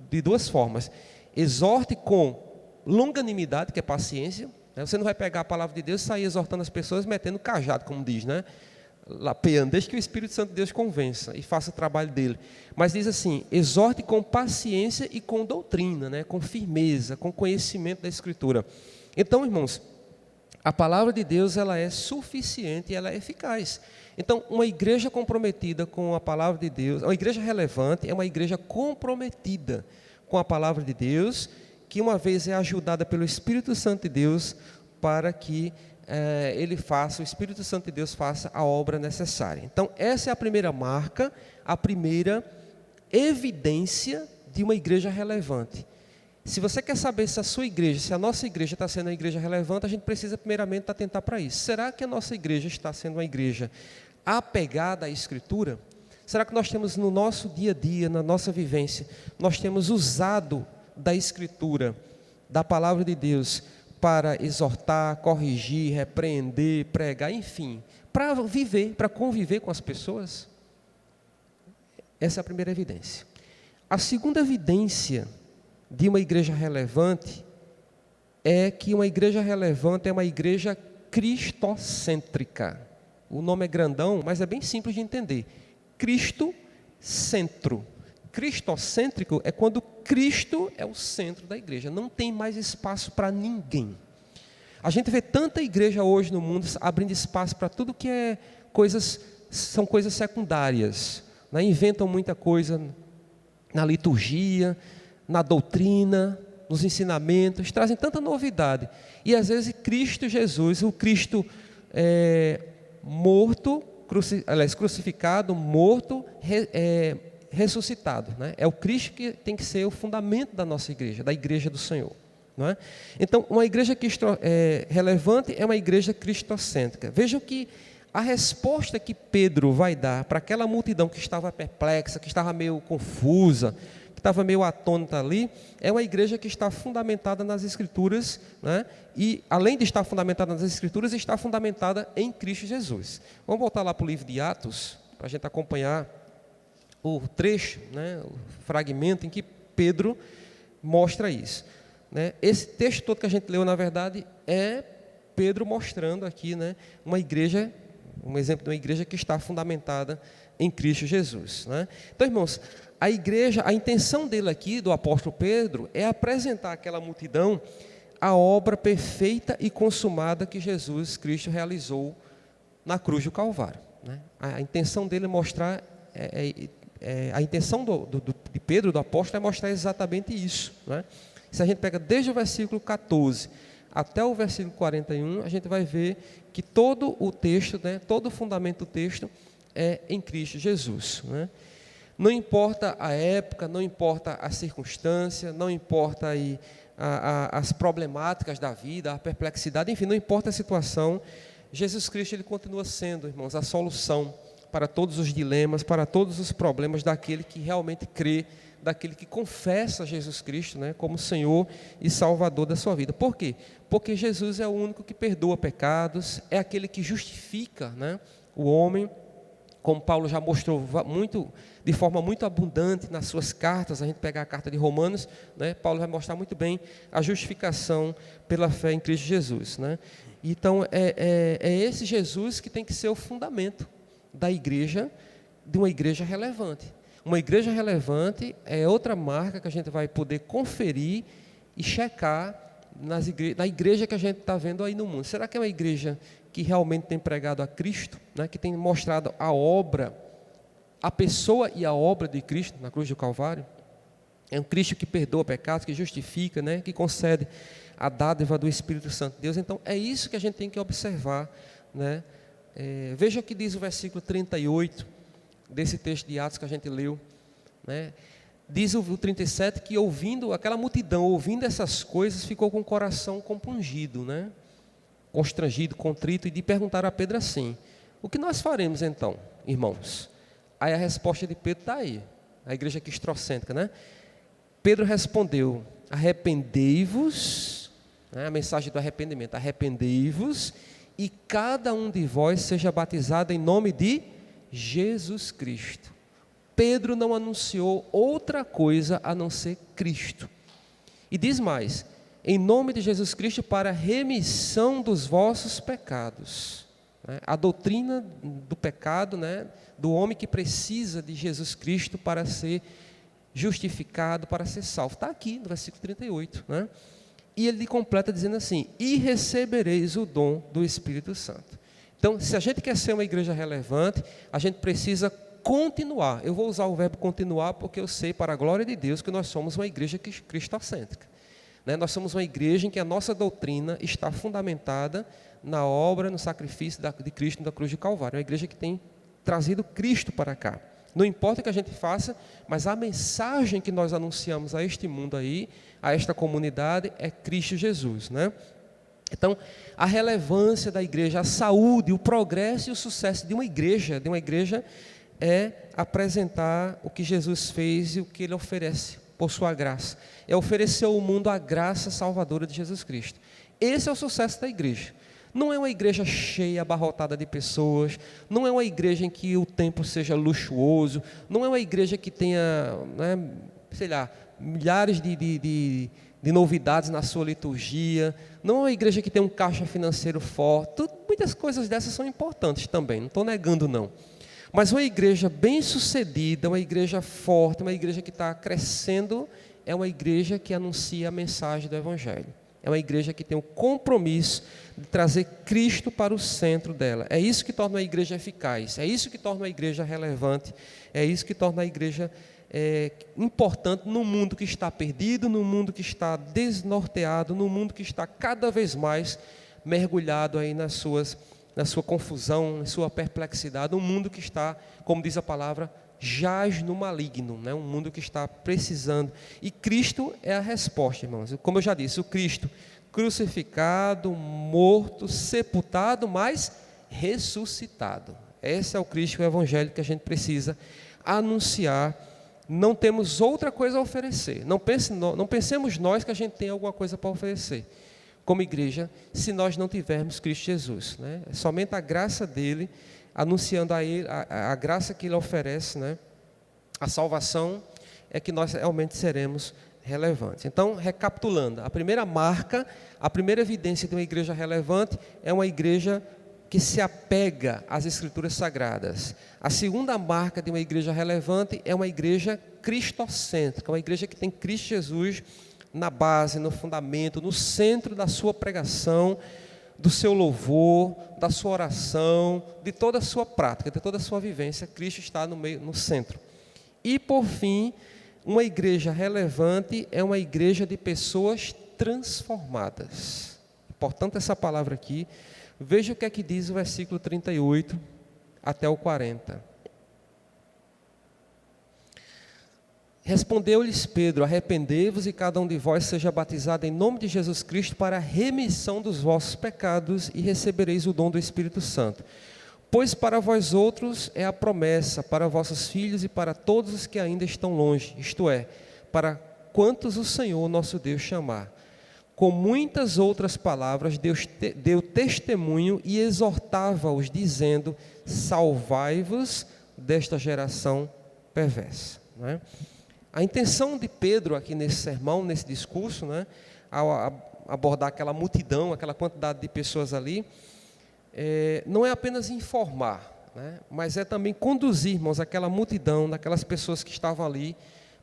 de duas formas. Exorte com longanimidade, que é paciência. Né? Você não vai pegar a palavra de Deus e sair exortando as pessoas, metendo cajado, como diz, né? Lapeando, desde que o Espírito Santo de Deus convença e faça o trabalho dele. Mas diz assim, exorte com paciência e com doutrina, né? Com firmeza, com conhecimento da Escritura. Então, irmãos, a palavra de Deus, ela é suficiente e ela é eficaz. Então, uma igreja comprometida com a palavra de Deus, uma igreja relevante é uma igreja comprometida com a palavra de Deus, que uma vez é ajudada pelo Espírito Santo de Deus para que o Espírito Santo de Deus faça a obra necessária. Então, essa é a primeira marca, a primeira evidência de uma igreja relevante. Se você quer saber se a nossa igreja está sendo uma igreja relevante, a gente precisa primeiramente atentar para isso. Será que a nossa igreja está sendo uma igreja apegada à Escritura? Será que nós temos no nosso dia a dia, na nossa vivência, nós temos usado da Escritura, da palavra de Deus, para exortar, corrigir, repreender, pregar, enfim, para viver, para conviver com as pessoas? Essa é a primeira evidência. A segunda evidência de uma igreja relevante é que uma igreja relevante é uma igreja cristocêntrica. O nome é grandão, mas é bem simples de entender. Cristo, centro. Cristocêntrico é quando Cristo é o centro da igreja. Não tem mais espaço para ninguém. A gente vê tanta igreja hoje no mundo abrindo espaço para tudo que é são coisas secundárias. Né? Inventam muita coisa na liturgia, na doutrina, nos ensinamentos, trazem tanta novidade. E às vezes Cristo Jesus, o Cristo morto, crucificado, morto, ressuscitado. Né? É o Cristo que tem que ser o fundamento da nossa igreja, da igreja do Senhor. Não é? Então, uma igreja relevante é uma igreja cristocêntrica. Vejam que a resposta que Pedro vai dar para aquela multidão que estava perplexa, que estava meio confusa, que estava meio atônita ali, é uma igreja que está fundamentada nas Escrituras, né? E além de estar fundamentada nas Escrituras, está fundamentada em Cristo Jesus. Vamos voltar lá para o livro de Atos, para a gente acompanhar o trecho, né? O fragmento em que Pedro mostra isso. Né? Esse texto todo que a gente leu, na verdade, é Pedro mostrando aqui, né, uma igreja, um exemplo de uma igreja que está fundamentada em Cristo Jesus. Né? Então, irmãos, a igreja, a intenção dele aqui, do apóstolo Pedro, é apresentar àquela multidão a obra perfeita e consumada que Jesus Cristo realizou na cruz do Calvário. Né? A intenção dele é mostrar, a intenção de Pedro, do apóstolo, é mostrar exatamente isso. Né? Se a gente pega desde o versículo 14 até o versículo 41, a gente vai ver que todo o texto, né, todo o fundamento do texto é em Cristo Jesus. Né? Não importa a época, não importa a circunstância, não importa aí as problemáticas da vida, a perplexidade, enfim, não importa a situação, Jesus Cristo ele continua sendo, irmãos, a solução para todos os dilemas, para todos os problemas daquele que realmente crê, daquele que confessa Jesus Cristo, né, como Senhor e Salvador da sua vida. Por quê? Porque Jesus é o único que perdoa pecados, é aquele que justifica, né, o homem, como Paulo já mostrou de forma muito abundante nas suas cartas. A gente pegar a carta de Romanos, né, Paulo vai mostrar muito bem a justificação pela fé em Cristo Jesus. Né? Então, é esse Jesus que tem que ser o fundamento da igreja, de uma igreja relevante. Uma igreja relevante é outra marca que a gente vai poder conferir e checar na igreja que a gente está vendo aí no mundo. Será que é uma igreja que realmente tem pregado a Cristo, né, que tem mostrado a obra, a pessoa e a obra de Cristo na cruz do Calvário? É um Cristo que perdoa pecados, que justifica, né, que concede a dádiva do Espírito Santo de Deus. Então, é isso que a gente tem que observar. Né? Veja o que diz o versículo 38, desse texto de Atos que a gente leu, né? Diz o 37 que ouvindo, aquela multidão, ouvindo essas coisas, ficou com o coração compungido, né? Constrangido, contrito, e de perguntar a Pedro assim: o que nós faremos então, irmãos? Aí a resposta de Pedro está aí, a igreja cristocêntrica, né? Pedro respondeu: arrependei-vos, né? A mensagem do arrependimento, arrependei-vos, e cada um de vós seja batizado em nome de Jesus Cristo. Pedro não anunciou outra coisa a não ser Cristo. E diz mais: em nome de Jesus Cristo, para remissão dos vossos pecados. A doutrina do pecado, né, do homem que precisa de Jesus Cristo para ser justificado, para ser salvo. Está aqui no versículo 38. Né? E ele completa dizendo assim: e recebereis o dom do Espírito Santo. Então, se a gente quer ser uma igreja relevante, a gente precisa continuar. Eu vou usar o verbo continuar porque eu sei, para a glória de Deus, que nós somos uma igreja cristocêntrica. Né? Nós somos uma igreja em que a nossa doutrina está fundamentada na obra, no sacrifício de Cristo na cruz de Calvário. É uma igreja que tem trazido Cristo para cá. Não importa o que a gente faça, mas a mensagem que nós anunciamos a este mundo aí, a esta comunidade, é Cristo Jesus, né? Então, a relevância da igreja, a saúde, o progresso e o sucesso de uma igreja é apresentar o que Jesus fez e o que Ele oferece por sua graça. É oferecer ao mundo a graça salvadora de Jesus Cristo. Esse é o sucesso da igreja. Não é uma igreja cheia, abarrotada de pessoas, não é uma igreja em que o templo seja luxuoso, não é uma igreja que tenha, né, sei lá, milhares de novidades na sua liturgia, não é uma igreja que tem um caixa financeiro forte. Muitas coisas dessas são importantes também, não estou negando não. Mas uma igreja bem-sucedida, uma igreja forte, uma igreja que está crescendo, é uma igreja que anuncia a mensagem do Evangelho. É uma igreja que tem o compromisso de trazer Cristo para o centro dela. É isso que torna a igreja eficaz, é isso que torna a igreja relevante, é isso que torna a igreja importante no mundo que está perdido, no mundo que está desnorteado, no mundo que está cada vez mais mergulhado aí na sua confusão, na sua perplexidade, um mundo que está, como diz a palavra, jaz no maligno, né? Um mundo que está precisando. E Cristo é a resposta, irmãos. Como eu já disse, o Cristo crucificado, morto, sepultado, mas ressuscitado. Esse é o Cristo, o Evangelho que a gente precisa anunciar. Não temos outra coisa a oferecer. Não pensemos nós que a gente tem alguma coisa para oferecer como igreja, se nós não tivermos Cristo Jesus, né? É somente a graça dele, anunciando a ele, a graça que ele oferece, né? A salvação, é que nós realmente seremos relevantes. Então, recapitulando, a primeira marca, a primeira evidência de uma igreja relevante é uma igreja que se apega às Escrituras Sagradas. A segunda marca de uma igreja relevante é uma igreja cristocêntrica, uma igreja que tem Cristo Jesus na base, no fundamento, no centro da sua pregação, do seu louvor, da sua oração, de toda a sua prática, de toda a sua vivência. Cristo está no centro. E, por fim, uma igreja relevante é uma igreja de pessoas transformadas. Importante essa palavra aqui. Veja o que é que diz o versículo 38 até o 40. Respondeu-lhes Pedro: arrependei-vos e cada um de vós seja batizado em nome de Jesus Cristo para a remissão dos vossos pecados e recebereis o dom do Espírito Santo. Pois para vós outros é a promessa, para vossos filhos e para todos os que ainda estão longe, isto é, para quantos o Senhor nosso Deus chamar. Com muitas outras palavras, Deus deu testemunho e exortava-os, dizendo: salvai-vos desta geração perversa. Não é? A intenção de Pedro aqui nesse sermão, nesse discurso, né, ao abordar aquela multidão, aquela quantidade de pessoas ali, não é apenas informar, né, mas é também conduzir, irmãos, aquela multidão, daquelas pessoas que estavam ali,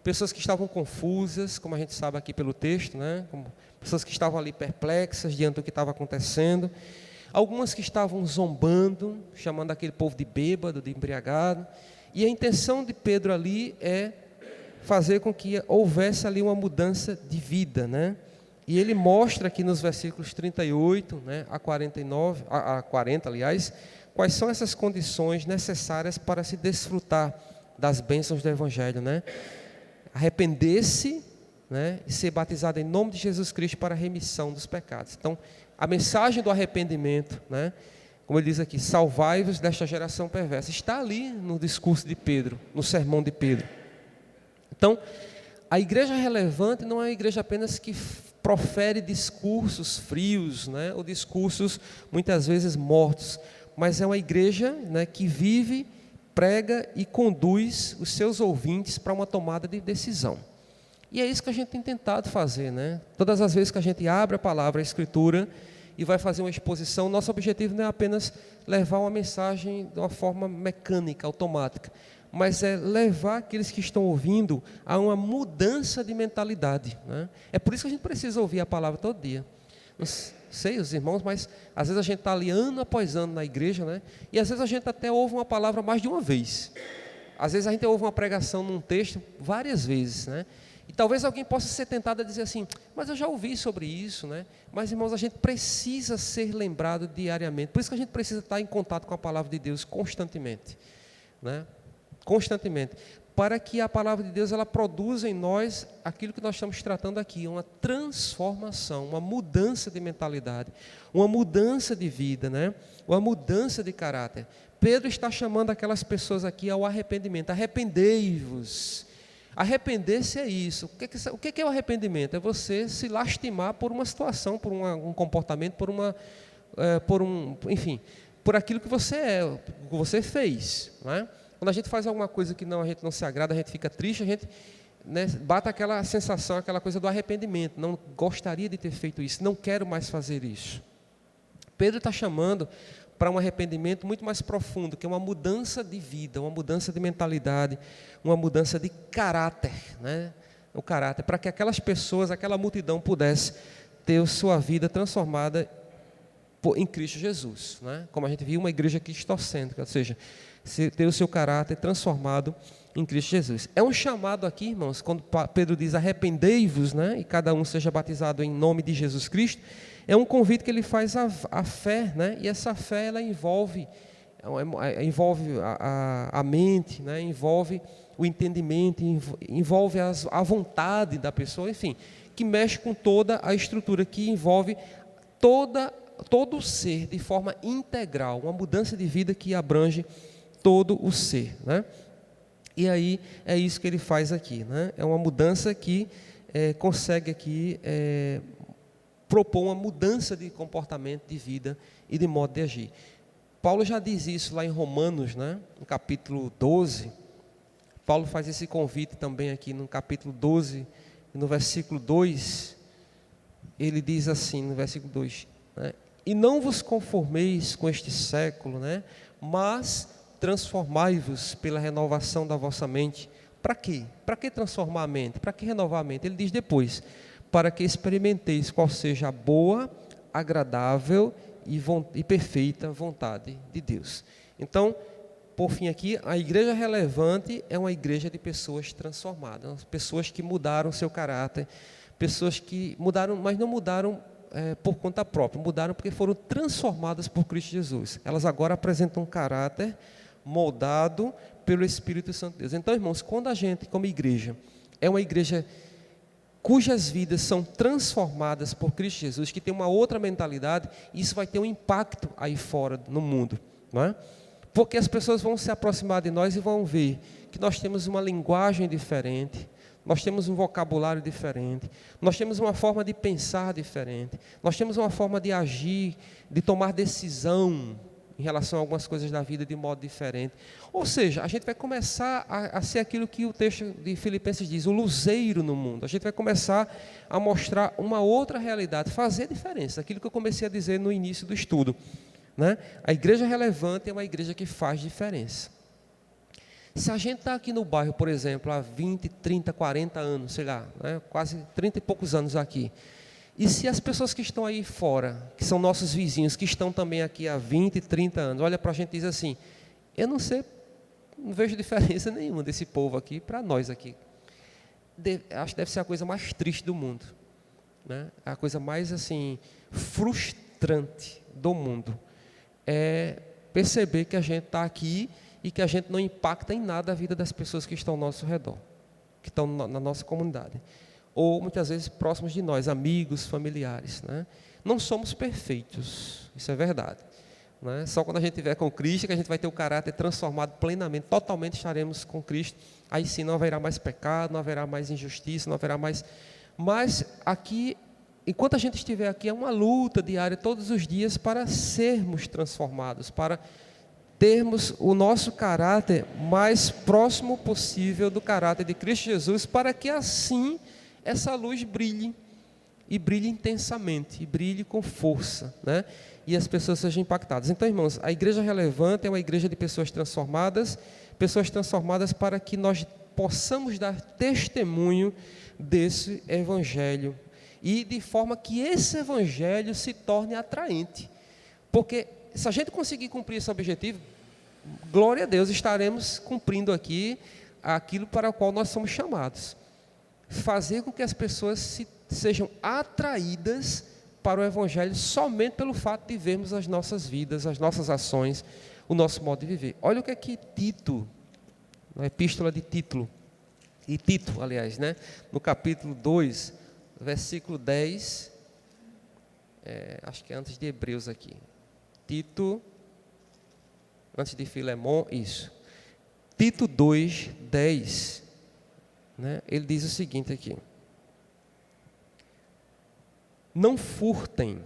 pessoas que estavam confusas, como a gente sabe aqui pelo texto, né, como pessoas que estavam ali perplexas diante do que estava acontecendo, algumas que estavam zombando, chamando aquele povo de bêbado, de embriagado, e a intenção de Pedro ali é fazer com que houvesse ali uma mudança de vida, né? E ele mostra aqui nos versículos 38, né, a 49, a 40, aliás, quais são essas condições necessárias para se desfrutar das bênçãos do Evangelho, né? Arrepender-se, né, e ser batizado em nome de Jesus Cristo para a remissão dos pecados. Então, a mensagem do arrependimento, né, como ele diz aqui, salvai-vos desta geração perversa, está ali no discurso de Pedro, no sermão de Pedro. Então, a igreja relevante não é uma igreja apenas que profere discursos frios, né, ou discursos muitas vezes mortos, mas é uma igreja, né, que vive, prega e conduz os seus ouvintes para uma tomada de decisão. E é isso que a gente tem tentado fazer, né? Todas as vezes que a gente abre a palavra, a Escritura, e vai fazer uma exposição, nosso objetivo não é apenas levar uma mensagem de uma forma mecânica, automática, mas é levar aqueles que estão ouvindo a uma mudança de mentalidade, né? É por isso que a gente precisa ouvir a palavra todo dia. Não sei os irmãos, mas às vezes a gente está ali ano após ano na igreja, né? E às vezes a gente até ouve uma palavra mais de uma vez. Às vezes a gente ouve uma pregação num texto várias vezes, né? E talvez alguém possa ser tentado a dizer assim, mas eu já ouvi sobre isso, né? Mas, irmãos, a gente precisa ser lembrado diariamente. Por isso que a gente precisa estar em contato com a palavra de Deus constantemente, né? Constantemente, para que a palavra de Deus ela produza em nós aquilo que nós estamos tratando aqui, uma transformação, uma mudança de mentalidade, uma mudança de vida, né? Uma mudança de caráter. Pedro está chamando aquelas pessoas aqui ao arrependimento. Arrependei-vos. Arrepender-se é isso. O que é o arrependimento? É você se lastimar por uma situação, por um comportamento, enfim, por aquilo que você é, que você fez, não é? Quando a gente faz alguma coisa que a gente não se agrada, a gente fica triste, né, bata aquela sensação, aquela coisa do arrependimento. Não gostaria de ter feito isso, não quero mais fazer isso. Pedro está chamando para um arrependimento muito mais profundo, que é uma mudança de vida, uma mudança de mentalidade, uma mudança de caráter, né? O caráter, para que aquelas pessoas, aquela multidão pudesse ter a sua vida transformada em Cristo Jesus, né? Como a gente viu, uma igreja cristocêntrica, ou seja, ter o seu caráter transformado em Cristo Jesus. É um chamado aqui, irmãos, quando Pedro diz arrependei-vos, né? E cada um seja batizado em nome de Jesus Cristo, é um convite que ele faz à fé, né? E essa fé, ela envolve a mente, né? Envolve o entendimento, envolve a vontade da pessoa, enfim, que mexe com toda a estrutura, que envolve todo o ser de forma integral, uma mudança de vida que abrange todo o ser, né? E aí é isso que ele faz aqui, né? É uma mudança que consegue aqui propor uma mudança de comportamento, de vida e de modo de agir. Paulo já diz isso lá em Romanos, né? No capítulo 12. Paulo faz esse convite também aqui no capítulo 12, no versículo 2. Ele diz assim, no versículo 2, né? E não vos conformeis com este século, né? Mas transformai-vos pela renovação da vossa mente. Para quê? Para que transformar a mente? Para que renovar a mente? Ele diz depois, para que experimenteis qual seja a boa, agradável e perfeita vontade de Deus. Então, por fim aqui, a igreja relevante é uma igreja de pessoas transformadas, pessoas que mudaram seu caráter, pessoas que mudaram, mas não mudaram por conta própria, mudaram porque foram transformadas por Cristo Jesus. Elas agora apresentam um caráter moldado pelo Espírito Santo de Deus. Então, irmãos, quando a gente, como igreja, é uma igreja cujas vidas são transformadas por Cristo Jesus, que tem uma outra mentalidade, isso vai ter um impacto aí fora no mundo, não é? Porque as pessoas vão se aproximar de nós e vão ver que nós temos uma linguagem diferente, nós temos um vocabulário diferente, nós temos uma forma de pensar diferente, nós temos uma forma de agir, de tomar decisão em relação a algumas coisas da vida de modo diferente. Ou seja, a gente vai começar a ser aquilo que o texto de Filipenses diz, o luzeiro no mundo. A gente vai começar a mostrar uma outra realidade, fazer diferença, aquilo que eu comecei a dizer no início do estudo, né? A igreja relevante é uma igreja que faz diferença. Se a gente está aqui no bairro, por exemplo, há 20, 30, 40 anos, sei lá, né? Quase 30 e poucos anos aqui, e se as pessoas que estão aí fora, que são nossos vizinhos, que estão também aqui há 20, 30 anos, olha para a gente e diz assim, eu não sei, não vejo diferença nenhuma desse povo aqui para nós aqui. Acho que deve ser a coisa mais triste do mundo, né? A coisa mais assim, frustrante do mundo é perceber que a gente está aqui e que a gente não impacta em nada a vida das pessoas que estão ao nosso redor, que estão na nossa comunidade, ou muitas vezes próximos de nós, amigos, familiares, né? Não somos perfeitos, isso é verdade, né? Só quando a gente estiver com Cristo que a gente vai ter o caráter transformado plenamente, totalmente estaremos com Cristo, aí sim não haverá mais pecado, não haverá mais injustiça, não haverá mais... Mas aqui, enquanto a gente estiver aqui, é uma luta diária, todos os dias, para sermos transformados, para termos o nosso caráter mais próximo possível do caráter de Cristo Jesus, para que assim essa luz brilhe, e brilhe intensamente, e brilhe com força, né? E as pessoas sejam impactadas. Então, irmãos, a igreja relevante é uma igreja de pessoas transformadas para que nós possamos dar testemunho desse evangelho, e de forma que esse evangelho se torne atraente, porque se a gente conseguir cumprir esse objetivo, glória a Deus, estaremos cumprindo aqui aquilo para o qual nós somos chamados. Fazer com que as pessoas sejam atraídas para o evangelho somente pelo fato de vermos as nossas vidas, as nossas ações, o nosso modo de viver. Olha o que é que Tito, na epístola de Tito, aliás, né? No capítulo 2, versículo 10, acho que é antes de Hebreus aqui. Tito, antes de Filemon, isso. Tito 2, 10, né? Ele diz o seguinte aqui: não furtem,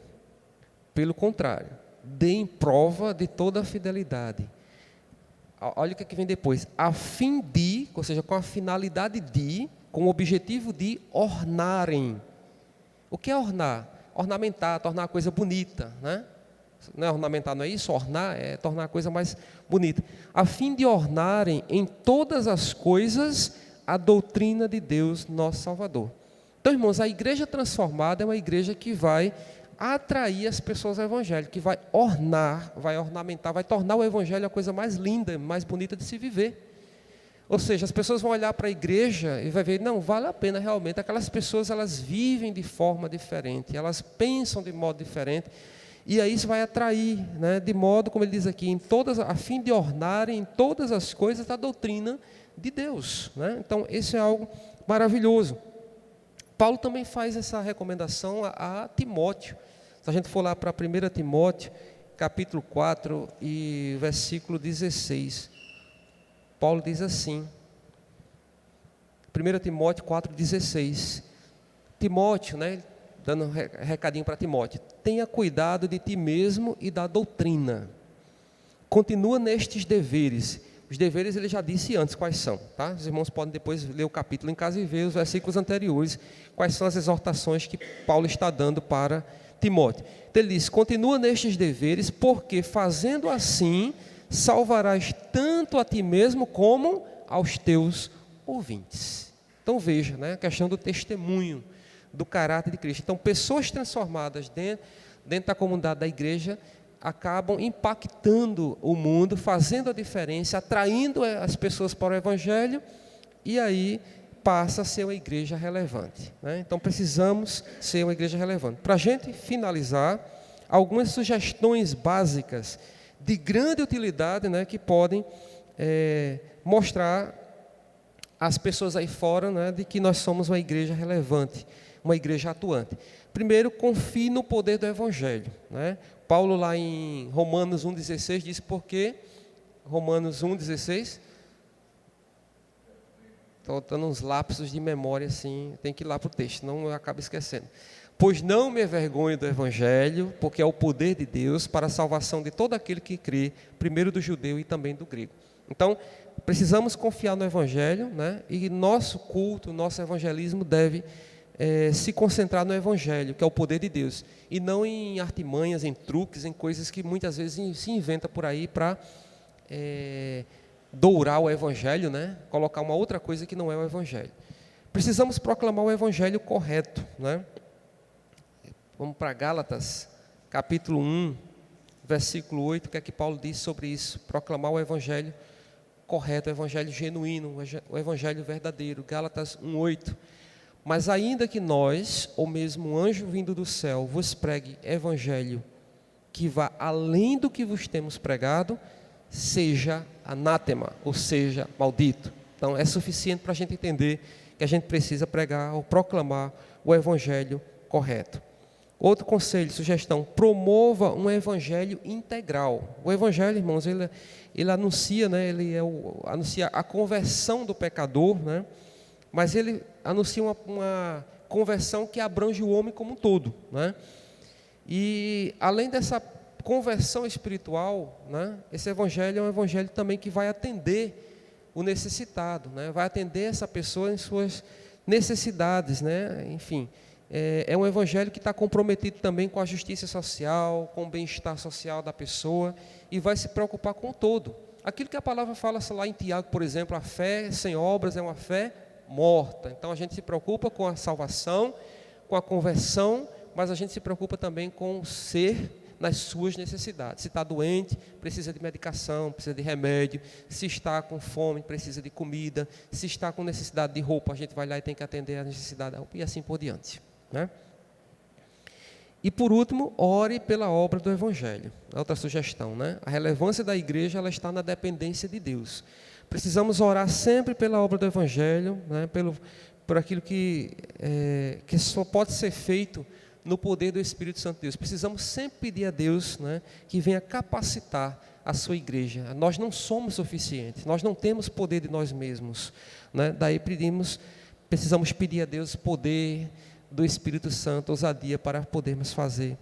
pelo contrário, deem prova de toda a fidelidade. Olha o que vem depois, a fim de, ou seja, com a finalidade de, com o objetivo de ornarem. O que é ornar? Ornamentar, tornar a coisa bonita, né? Não é ornamentar, não é isso? Ornar é tornar a coisa mais bonita. A fim de ornarem em todas as coisas a doutrina de Deus, nosso Salvador. Então, irmãos, a igreja transformada é uma igreja que vai atrair as pessoas ao Evangelho, que vai ornar, vai ornamentar, vai tornar o Evangelho a coisa mais linda, mais bonita de se viver. Ou seja, as pessoas vão olhar para a igreja e vai ver, não, vale a pena realmente. Aquelas pessoas, elas vivem de forma diferente, elas pensam de modo diferente, e aí isso vai atrair, né, de modo, como ele diz aqui, a fim de ornarem em todas as coisas a doutrina de Deus, né? Então, isso é algo maravilhoso. Paulo também faz essa recomendação a Timóteo. Se a gente for lá para 1 Timóteo, capítulo 4 e versículo 16, Paulo diz assim, 1 Timóteo 4,16, Timóteo, né, dando um recadinho para Timóteo, tenha cuidado de ti mesmo e da doutrina, continua nestes deveres. Os deveres ele já disse antes quais são, tá? Os irmãos podem depois ler o capítulo em casa e ver os versículos anteriores, quais são as exortações que Paulo está dando para Timóteo. Então ele diz, continua nestes deveres, porque fazendo assim, salvarás tanto a ti mesmo como aos teus ouvintes. Então veja, né, a questão do testemunho, do caráter de Cristo. Então pessoas transformadas dentro da comunidade da igreja acabam impactando o mundo, fazendo a diferença, atraindo as pessoas para o Evangelho, e aí passa a ser uma igreja relevante, né? Então precisamos ser uma igreja relevante. Para a gente finalizar, algumas sugestões básicas de grande utilidade, né, que podem mostrar às pessoas aí fora, né, de que nós somos uma igreja relevante, uma igreja atuante. Primeiro, confie no poder do Evangelho, né? Paulo lá em Romanos 1,16 diz porque, Romanos 1,16, estou dando uns lapsos de memória assim, tem que ir lá para o texto, senão eu acabo esquecendo. Pois não me envergonho do Evangelho, porque é o poder de Deus para a salvação de todo aquele que crê, primeiro do judeu e também do grego. Então, precisamos confiar no Evangelho, né? E nosso culto, nosso evangelismo deve se concentrar no Evangelho, que é o poder de Deus, e não em artimanhas, em truques, em coisas que muitas vezes se inventa por aí para dourar o Evangelho, né? Colocar uma outra coisa que não é o Evangelho. Precisamos proclamar o Evangelho correto, né? Vamos para Gálatas, capítulo 1, versículo 8, o que é que Paulo diz sobre isso? Proclamar o Evangelho correto, o Evangelho genuíno, o Evangelho verdadeiro. Gálatas 1, 8. Mas ainda que nós, ou mesmo um anjo vindo do céu, vos pregue evangelho que vá além do que vos temos pregado, seja anátema, ou seja, maldito. Então é suficiente para a gente entender que a gente precisa pregar ou proclamar o evangelho correto. Outro conselho, sugestão, promova um evangelho integral. O evangelho, irmãos, ele anuncia, né, anuncia a conversão do pecador, né? Mas ele anuncia uma conversão que abrange o homem como um todo, né? E além dessa conversão espiritual, né, esse evangelho é um evangelho também que vai atender o necessitado, né? Vai atender essa pessoa em suas necessidades, né? Enfim, é um evangelho que está comprometido também com a justiça social, com o bem-estar social da pessoa, e vai se preocupar com o todo. Aquilo que a palavra fala lá em Tiago, por exemplo, a fé sem obras é uma fé morta. Então a gente se preocupa com a salvação, com a conversão, mas a gente se preocupa também com o ser nas suas necessidades. Se está doente, precisa de medicação, precisa de remédio. Se está com fome, precisa de comida. Se está com necessidade de roupa, a gente vai lá e tem que atender a necessidade da roupa, e assim por diante, né? E por último, ore pela obra do Evangelho. Outra sugestão, né? A relevância da igreja, ela está na dependência de Deus. Precisamos orar sempre pela obra do Evangelho, né? Por aquilo que só pode ser feito no poder do Espírito Santo de Deus. Precisamos sempre pedir a Deus, né, que venha capacitar a sua igreja. Nós não somos suficientes, nós não temos poder de nós mesmos, né? Daí precisamos pedir a Deus poder do Espírito Santo, ousadia para podermos fazer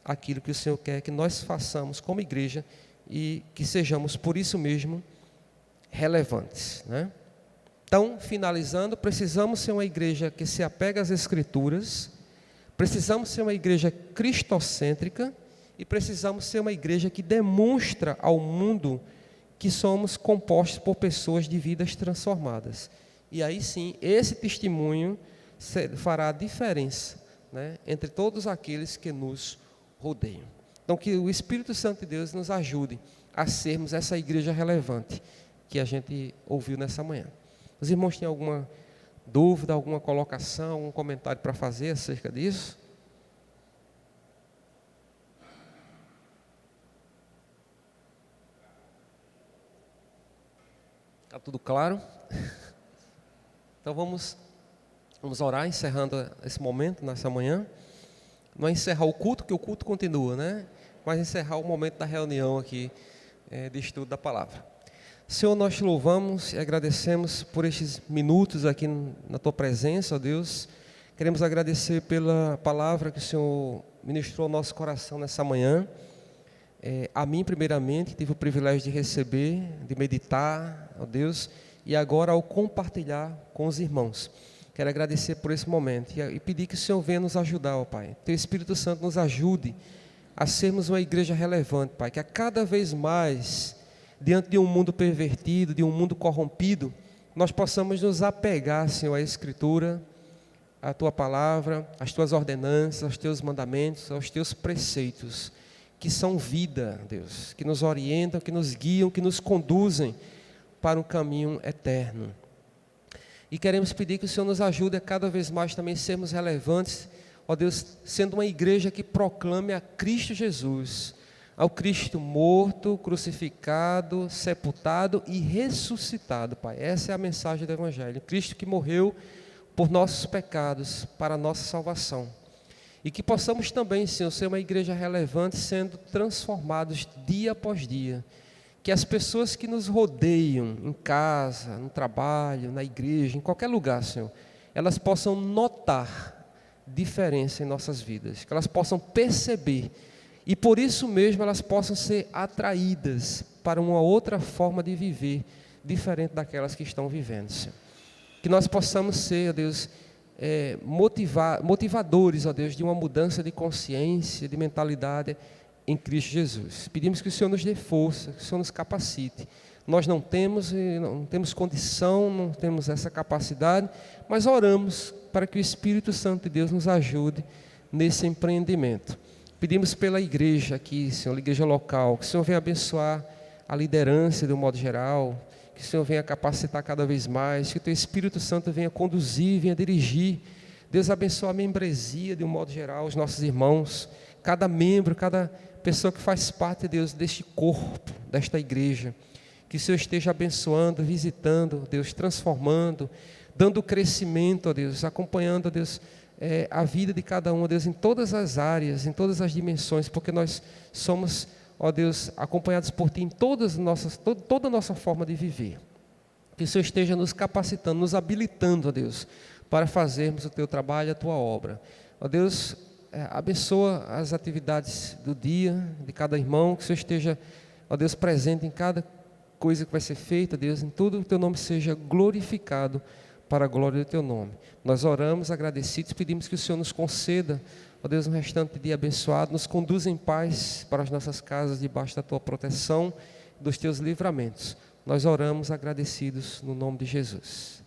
aquilo que o Senhor quer que nós façamos como igreja e que sejamos, por isso mesmo, relevantes, né? Então, finalizando, precisamos ser uma igreja que se apega às Escrituras, precisamos ser uma igreja cristocêntrica e precisamos ser uma igreja que demonstra ao mundo que somos compostos por pessoas de vidas transformadas. E aí sim, esse testemunho fará a diferença, né, entre todos aqueles que nos rodeiam. Então, que o Espírito Santo de Deus nos ajude a sermos essa igreja relevante que a gente ouviu nessa manhã. Os irmãos têm alguma dúvida, alguma colocação, algum comentário para fazer acerca disso? Está tudo claro? Então vamos orar, encerrando esse momento, nessa manhã. Não é encerrar o culto, que o culto continua, né? Mas encerrar o momento da reunião aqui, de estudo da palavra. Senhor, nós te louvamos e agradecemos por estes minutos aqui na Tua presença, ó Deus. Queremos agradecer pela palavra que o Senhor ministrou ao nosso coração nessa manhã. A mim, primeiramente, tive o privilégio de receber, de meditar, ó Deus, e agora ao compartilhar com os irmãos. Quero agradecer por esse momento e pedir que o Senhor venha nos ajudar, ó Pai. Teu Espírito Santo nos ajude a sermos uma igreja relevante, Pai, que a cada vez mais, diante de um mundo pervertido, de um mundo corrompido, nós possamos nos apegar, Senhor, à Escritura, à Tua palavra, às Tuas ordenanças, aos Teus mandamentos, aos Teus preceitos, que são vida, Deus, que nos orientam, que nos guiam, que nos conduzem para um caminho eterno. E queremos pedir que o Senhor nos ajude a cada vez mais também sermos relevantes, ó Deus, sendo uma igreja que proclame a Cristo Jesus, ao Cristo morto, crucificado, sepultado e ressuscitado, Pai. Essa é a mensagem do Evangelho. Cristo que morreu por nossos pecados, para a nossa salvação. E que possamos também, Senhor, ser uma igreja relevante, sendo transformados dia após dia. Que as pessoas que nos rodeiam, em casa, no trabalho, na igreja, em qualquer lugar, Senhor, elas possam notar diferença em nossas vidas. Que elas possam perceber. E por isso mesmo elas possam ser atraídas para uma outra forma de viver, diferente daquelas que estão vivendo, Senhor. Que nós possamos ser, ó Deus, motivadores, ó Deus, de uma mudança de consciência, de mentalidade em Cristo Jesus. Pedimos que o Senhor nos dê força, que o Senhor nos capacite. Nós não temos condição, não temos essa capacidade, mas oramos para que o Espírito Santo de Deus nos ajude nesse empreendimento. Pedimos pela igreja aqui, Senhor, a igreja local, que o Senhor venha abençoar a liderança de um modo geral, que o Senhor venha capacitar cada vez mais, que o Teu Espírito Santo venha conduzir, venha dirigir. Deus abençoa a membresia de um modo geral, os nossos irmãos, cada membro, cada pessoa que faz parte, Deus, deste corpo, desta igreja. Que o Senhor esteja abençoando, visitando, Deus, transformando, dando crescimento, ó Deus, acompanhando, ó Deus, a vida de cada um, ó Deus, em todas as áreas, em todas as dimensões, porque nós somos, ó Deus, acompanhados por Ti em toda a nossa forma de viver. Que o Senhor esteja nos capacitando, nos habilitando, ó Deus, para fazermos o Teu trabalho, a Tua obra. Ó Deus, abençoa as atividades do dia, de cada irmão, que o Senhor esteja, ó Deus, presente em cada coisa que vai ser feita, Deus, em tudo o Teu nome seja glorificado, para a glória do Teu nome. Nós oramos agradecidos, pedimos que o Senhor nos conceda, ó Deus, um restante dia abençoado, nos conduza em paz para as nossas casas, debaixo da Tua proteção, dos Teus livramentos. Nós oramos agradecidos no nome de Jesus.